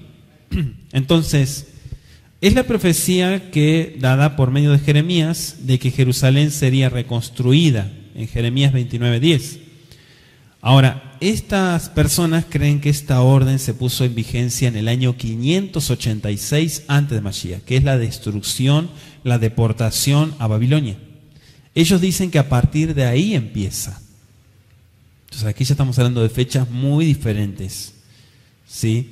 Entonces, es la profecía que dada por medio de Jeremías de que Jerusalén sería reconstruida en Jeremías 29:10. Ahora, estas personas creen que esta orden se puso en vigencia en el año 586 antes de Mashiach, que es la destrucción, la deportación a Babilonia. Ellos dicen que a partir de ahí empieza. Entonces aquí ya estamos hablando de fechas muy diferentes. ¿Sí?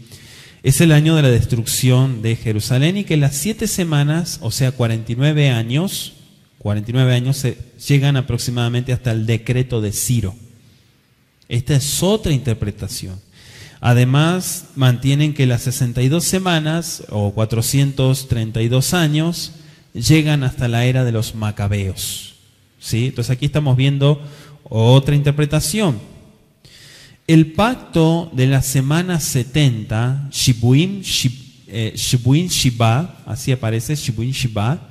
Es el año de la destrucción de Jerusalén y que las 7 semanas, o sea 49 años llegan aproximadamente hasta el decreto de Ciro. Esta es otra interpretación. Además, mantienen que las 62 semanas o 432 años llegan hasta la era de los macabeos. ¿Sí? Entonces aquí estamos viendo otra interpretación. El pacto de la semana 70, Shibuim Shiba, así aparece, Shibuim Shiba,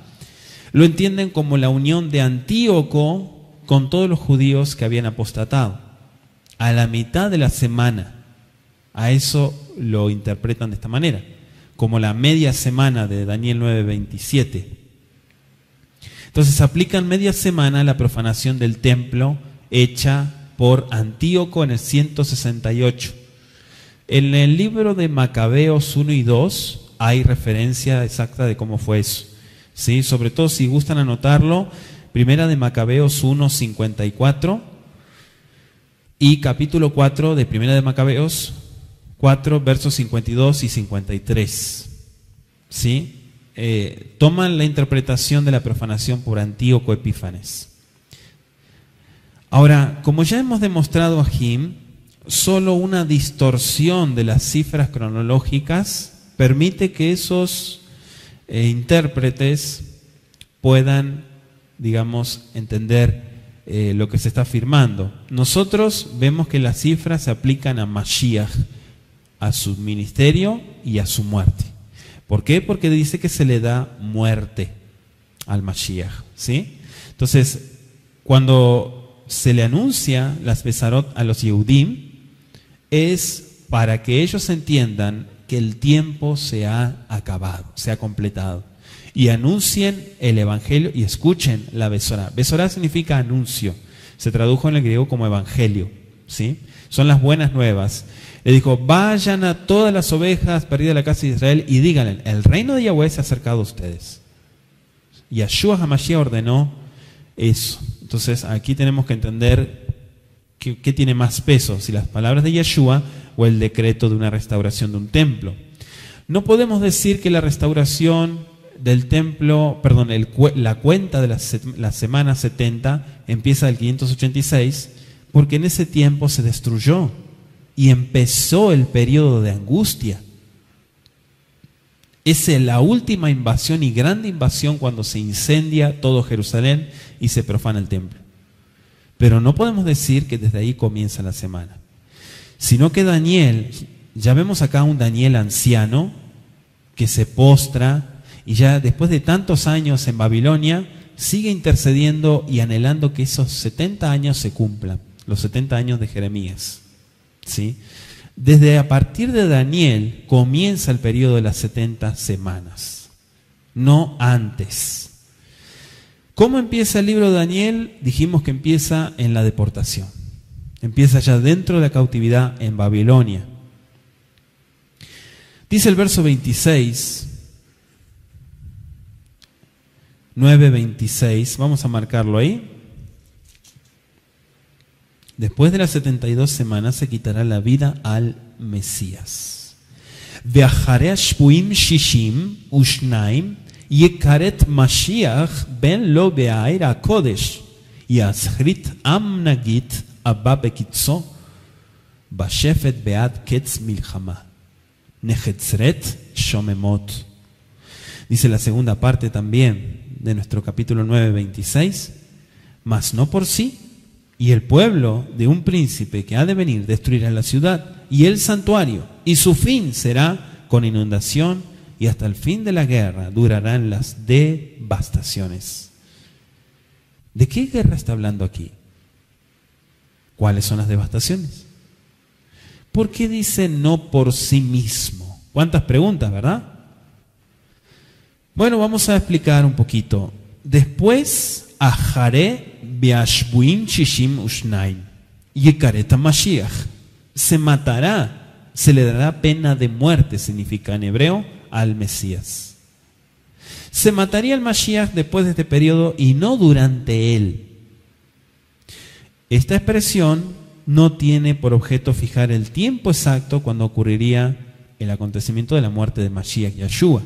lo entienden como la unión de Antíoco con todos los judíos que habían apostatado. A la mitad de la semana, a eso lo interpretan de esta manera. como la media semana de Daniel 9:27. Entonces aplican media semana a la profanación del templo hecha por Antíoco en el 168. En el libro de Macabeos 1 y 2 hay referencia exacta de cómo fue eso, ¿sí? Sobre todo si gustan anotarlo, primera de Macabeos 1:54 y capítulo 4 de primera de Macabeos 4, versos 52 y 53. ¿Sí? Toman la interpretación de la profanación por Antíoco Epífanes. Ahora, como ya hemos demostrado aquí, solo una distorsión de las cifras cronológicas permite que esos intérpretes puedan, digamos, entender lo que se está afirmando. Nosotros vemos que las cifras se aplican a Mashiach, a su ministerio y a su muerte. ¿Por qué? Porque dice que se le da muerte al Mashiach, ¿sí? Entonces, cuando se le anuncia las Besarot a los Yehudim, es para que ellos entiendan que el tiempo se ha acabado, se ha completado, y anuncien el Evangelio y escuchen la Besorá. Besorá significa anuncio, se tradujo en el griego como Evangelio, ¿sí? Son las buenas nuevas. Le dijo, vayan a todas las ovejas perdidas de la casa de Israel y díganle, el reino de Yahweh se ha acercado a ustedes. Y Yeshua HaMashiach ordenó eso. Entonces aquí tenemos que entender qué tiene más peso, si las palabras de Yeshua o el decreto de una restauración de un templo. No podemos decir que la restauración del templo, perdón, la cuenta de la semana 70 empieza del 586, porque en ese tiempo se destruyó y empezó el periodo de angustia. Es la última invasión y grande invasión cuando se incendia todo Jerusalén y se profana el templo. Pero no podemos decir que desde ahí comienza la semana, sino que Daniel, ya vemos acá un Daniel anciano que se postra y ya después de tantos años en Babilonia sigue intercediendo y anhelando que esos 70 años se cumplan, los 70 años de Jeremías, ¿sí? Desde a partir de Daniel comienza el periodo de las 70 semanas, no antes. ¿Cómo empieza el libro de Daniel? Dijimos que empieza en la deportación. Empieza ya dentro de la cautividad en Babilonia. Dice el verso 26, 9:26, vamos a marcarlo ahí. Después de las 72 semanas se quitará la vida al Mesías. Ve'acharei shpuim shishim ushnaim yekaret Mashiach ben lo be'air hakodesh yashrit am nagit abba bekitzo bashefet be'ad ketz milchama nechetzret shomemot. Dice la segunda parte también de nuestro capítulo 9:26, mas no por sí, y el pueblo de un príncipe que ha de venir destruirá la ciudad y el santuario, y su fin será con inundación, y hasta el fin de la guerra durarán las devastaciones. ¿De qué guerra está hablando aquí? ¿Cuáles son las devastaciones? ¿Por qué dice no por sí mismo? ¿Cuántas preguntas, verdad? Bueno, vamos a explicar un poquito. Después, Ajaré Beashbuim Shishim Ushnaim Yekaret Mashiach. Se matará, se le dará pena de muerte, significa en hebreo, al Mesías. Se mataría al Mashiach después de este periodo y no durante él. Esta expresión no tiene por objeto fijar el tiempo exacto cuando ocurriría el acontecimiento de la muerte de Mashiach Yeshua.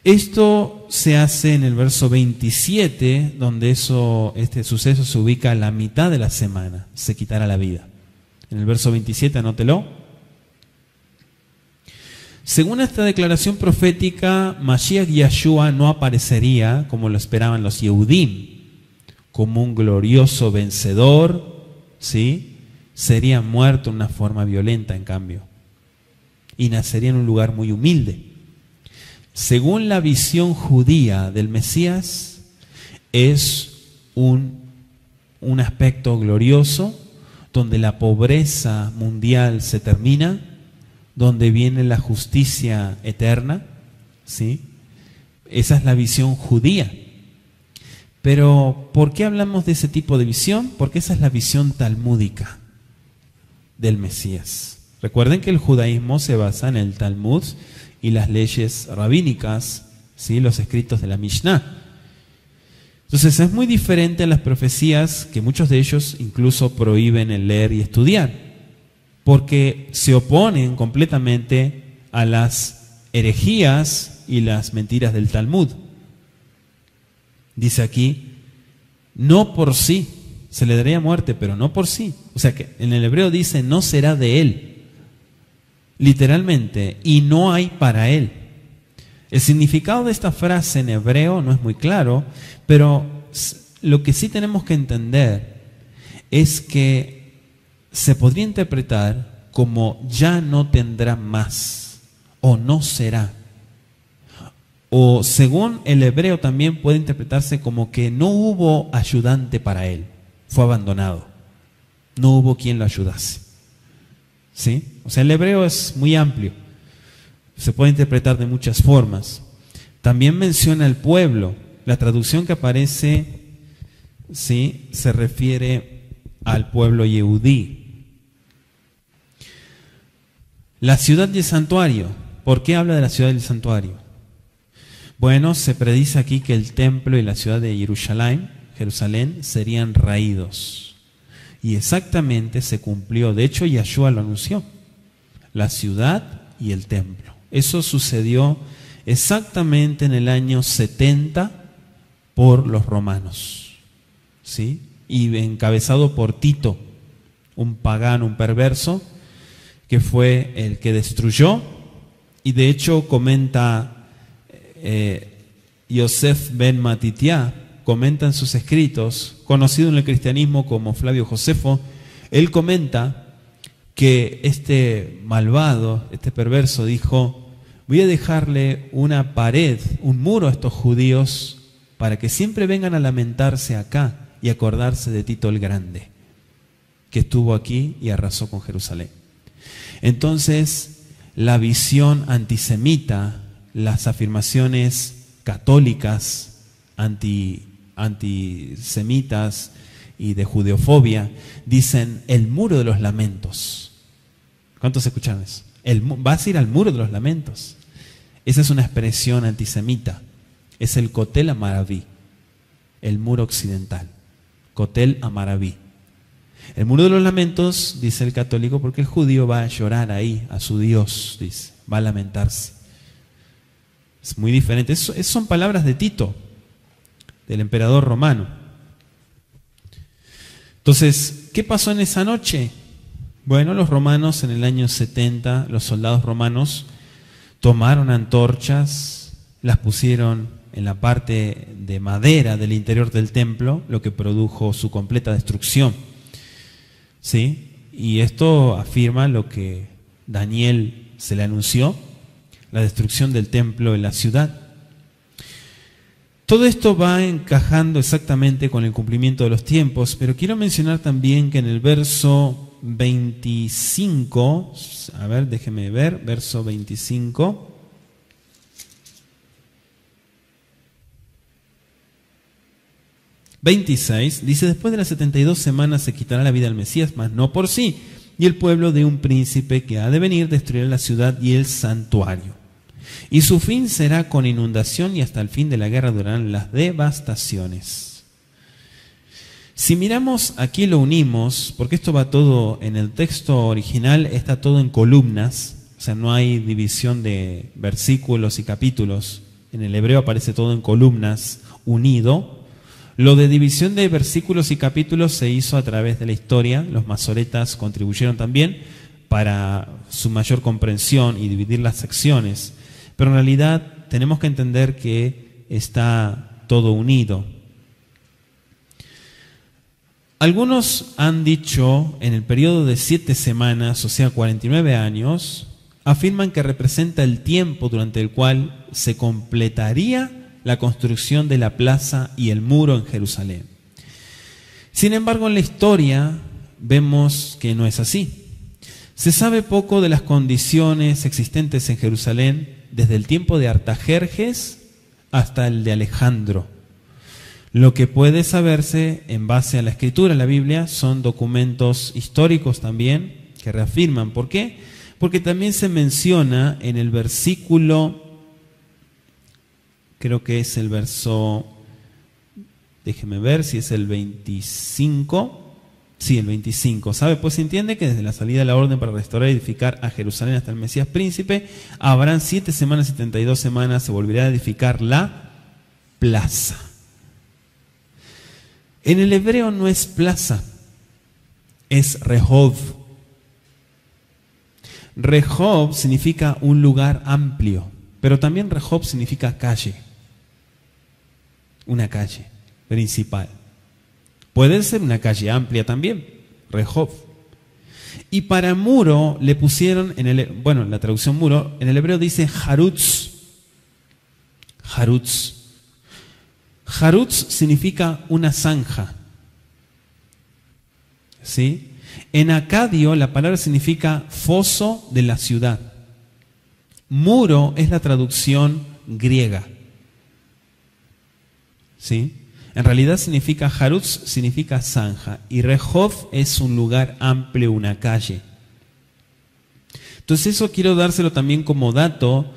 Esto se hace en el verso 27, donde este suceso se ubica a la mitad de la semana, se quitará la vida. En el verso 27, anótelo. Según esta declaración profética, Mashiach Yeshua no aparecería, como lo esperaban los Yehudim, como un glorioso vencedor, ¿sí? Sería muerto de una forma violenta, en cambio, y nacería en un lugar muy humilde. Según la visión judía del Mesías, es un aspecto glorioso donde la pobreza mundial se termina, donde viene la justicia eterna, ¿sí? Esa es la visión judía. Pero, ¿por qué hablamos de ese tipo de visión? Porque esa es la visión talmúdica del Mesías. Recuerden que el judaísmo se basa en el Talmud y las leyes rabínicas, ¿sí? Los escritos de la Mishnah. Entonces es muy diferente a las profecías que muchos de ellos incluso prohíben el leer y estudiar, porque se oponen completamente a las herejías y las mentiras del Talmud. Dice aquí, no por sí, se le daría muerte, pero no por sí. O sea que en el hebreo dice, no será de él, literalmente, y no hay para él. El significado de esta frase en hebreo no es muy claro, pero lo que sí tenemos que entender es que se podría interpretar como ya no tendrá más, o no será. O según el hebreo también puede interpretarse como que no hubo ayudante para él, fue abandonado, no hubo quien lo ayudase. ¿Sí? O sea, el hebreo es muy amplio, se puede interpretar de muchas formas. También menciona el pueblo. La traducción que aparece, ¿sí?, se refiere al pueblo Yehudí. La ciudad y el santuario. ¿Por qué habla de la ciudad y el santuario? Bueno, se predice aquí que el templo y la ciudad de Jerusalén, serían raídos. Y exactamente se cumplió. De hecho, Yahshua lo anunció. La ciudad y el templo. Eso sucedió exactamente en el año 70 por los romanos, ¿sí? Y encabezado por Tito, un pagano, un perverso, que fue el que destruyó. Y de hecho comenta Yosef ben Matitiá, comenta en sus escritos, conocido en el cristianismo como Flavio Josefo, él comenta que este malvado, este perverso, dijo: voy a dejarle una pared, un muro a estos judíos para que siempre vengan a lamentarse acá y acordarse de Tito el Grande, que estuvo aquí y arrasó con Jerusalén. Entonces, la visión antisemita, las afirmaciones católicas antisemitas y de judeofobia, dicen el muro de los lamentos. ¿Cuántos escucharon eso? Vas a ir al muro de los lamentos. Esa es una expresión antisemita. Es el Kotel Amaraví, el muro occidental. Kotel Amaraví. El muro de los lamentos, dice el católico, porque el judío va a llorar ahí a su Dios, dice, va a lamentarse. Es muy diferente. Son palabras de Tito, del emperador romano. Entonces, ¿qué pasó en esa noche? Bueno, los romanos en el año 70, los soldados romanos tomaron antorchas, las pusieron en la parte de madera del interior del templo, lo que produjo su completa destrucción. ¿Sí? Y esto afirma lo que Daniel se le anunció, la destrucción del templo en la ciudad. Todo esto va encajando exactamente con el cumplimiento de los tiempos, pero quiero mencionar también que en el verso 25, a ver, déjeme ver, verso 25. Dice: después de las 72 semanas se quitará la vida al Mesías, mas no por sí, y el pueblo de un príncipe que ha de venir destruirá la ciudad y el santuario. Y su fin será con inundación, y hasta el fin de la guerra durarán las devastaciones. Si miramos aquí lo unimos, porque esto va todo en el texto original, está todo en columnas, o sea, no hay división de versículos y capítulos. En el hebreo aparece todo en columnas, unido. Lo de división de versículos y capítulos se hizo a través de la historia. Los masoretas contribuyeron también para su mayor comprensión y dividir las secciones. Pero en realidad tenemos que entender que está todo unido. Algunos han dicho, en el periodo de 7 semanas, o sea 49 años, afirman que representa el tiempo durante el cual se completaría la construcción de la plaza y el muro en Jerusalén. Sin embargo, en la historia vemos que no es así. Se sabe poco de las condiciones existentes en Jerusalén desde el tiempo de Artajerjes hasta el de Alejandro. Lo que puede saberse en base a la escritura, la Biblia, son documentos históricos también que reafirman. ¿Por qué? Porque también se menciona en el versículo, creo que es el verso, déjeme ver si es el 25. Sí, el 25. ¿Sabe? Pues se entiende que desde la salida de la orden para restaurar y edificar a Jerusalén hasta el Mesías príncipe, habrán 7 semanas, 72 semanas, se volverá a edificar la plaza. En el hebreo no es plaza, es Rehov. Rehov significa un lugar amplio, pero también Rehov significa calle, una calle principal. Puede ser una calle amplia también, Rehov. Y para muro le pusieron, la traducción muro, en el hebreo dice Harutz. Harutz. Harutz significa una zanja. ¿Sí? En acadio la palabra significa foso de la ciudad. Muro es la traducción griega. ¿Sí? En realidad significa Harutz, significa zanja. Y Rehov es un lugar amplio, una calle. Entonces eso quiero dárselo también como dato.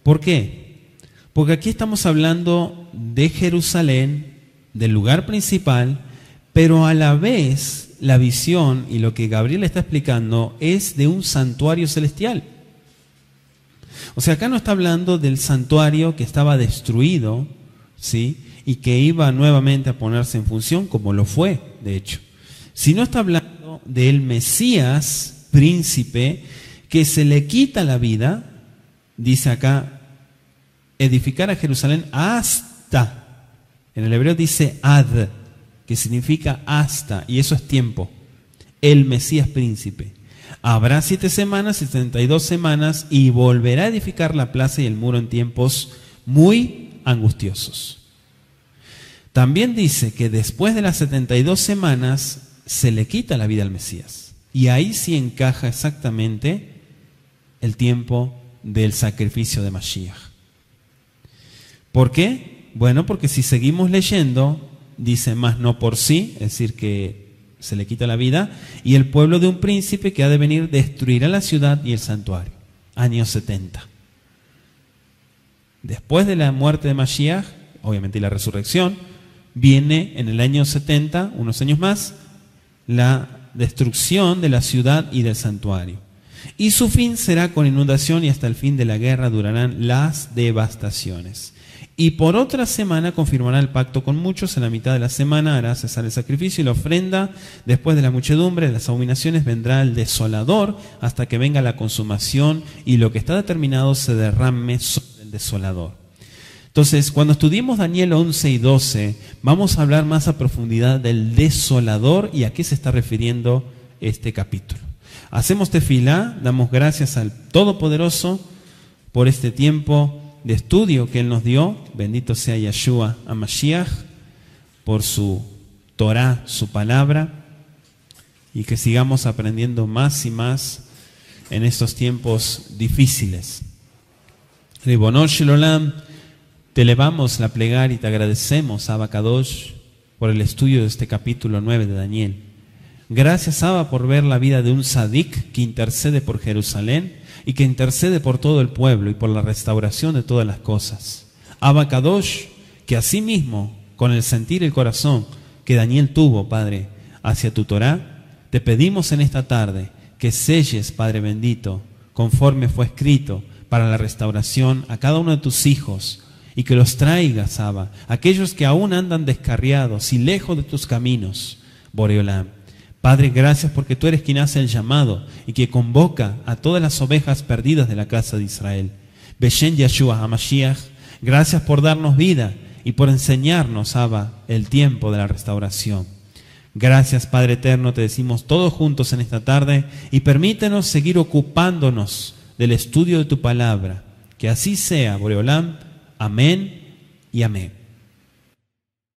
¿Por qué? Porque aquí estamos hablando de Jerusalén, del lugar principal, pero a la vez la visión y lo que Gabriel está explicando es de un santuario celestial. O sea, acá no está hablando del santuario que estaba destruido, ¿sí?, y que iba nuevamente a ponerse en función, como lo fue, de hecho. Sino está hablando del Mesías, príncipe, que se le quita la vida, dice acá, edificar a Jerusalén hasta, en el hebreo dice ad, que significa hasta, y eso es tiempo, el Mesías príncipe. Habrá 7 semanas, 72 semanas, y volverá a edificar la plaza y el muro en tiempos muy angustiosos. También dice que después de las 72 semanas se le quita la vida al Mesías. Y ahí sí encaja exactamente el tiempo del sacrificio de Mashiach. ¿Por qué? Bueno, porque si seguimos leyendo, dice más no por sí, es decir, que se le quita la vida, y el pueblo de un príncipe que ha de venir destruirá la ciudad y el santuario. Año 70. Después de la muerte de Mashiach, obviamente y la resurrección, viene en el año 70, unos años más, la destrucción de la ciudad y del santuario. Y su fin será con inundación y hasta el fin de la guerra durarán las devastaciones. Y por otra semana confirmará el pacto con muchos, en la mitad de la semana hará cesar el sacrificio y la ofrenda, después de la muchedumbre de las abominaciones vendrá el desolador hasta que venga la consumación y lo que está determinado se derrame sobre el desolador. Entonces, cuando estudiemos Daniel 11 y 12, vamos a hablar más a profundidad del desolador y a qué se está refiriendo este capítulo. Hacemos tefilá, damos gracias al Todopoderoso por este tiempo de estudio que Él nos dio. Bendito sea Yeshua HaMashiach por su Torah, su palabra, y que sigamos aprendiendo más y más en estos tiempos difíciles. Ribono Shel Olam, te elevamos la plegaria y te agradecemos, Abba Kadosh, por el estudio de este capítulo 9 de Daniel. Gracias, Abba, por ver la vida de un Sadik que intercede por Jerusalén y que intercede por todo el pueblo y por la restauración de todas las cosas. Abba Kadosh, que asimismo, con el sentir y el corazón que Daniel tuvo, Padre, hacia tu Torah, te pedimos en esta tarde que selles, Padre bendito, conforme fue escrito, para la restauración a cada uno de tus hijos, y que los traigas, Abba, aquellos que aún andan descarriados y lejos de tus caminos, Boreolam. Padre, gracias porque tú eres quien hace el llamado y que convoca a todas las ovejas perdidas de la casa de Israel. Beshen Yeshua HaMashiach, gracias por darnos vida y por enseñarnos, Abba, el tiempo de la restauración. Gracias, Padre eterno, te decimos todos juntos en esta tarde y permítenos seguir ocupándonos del estudio de tu palabra. Que así sea, Boreolam. Amén y amén.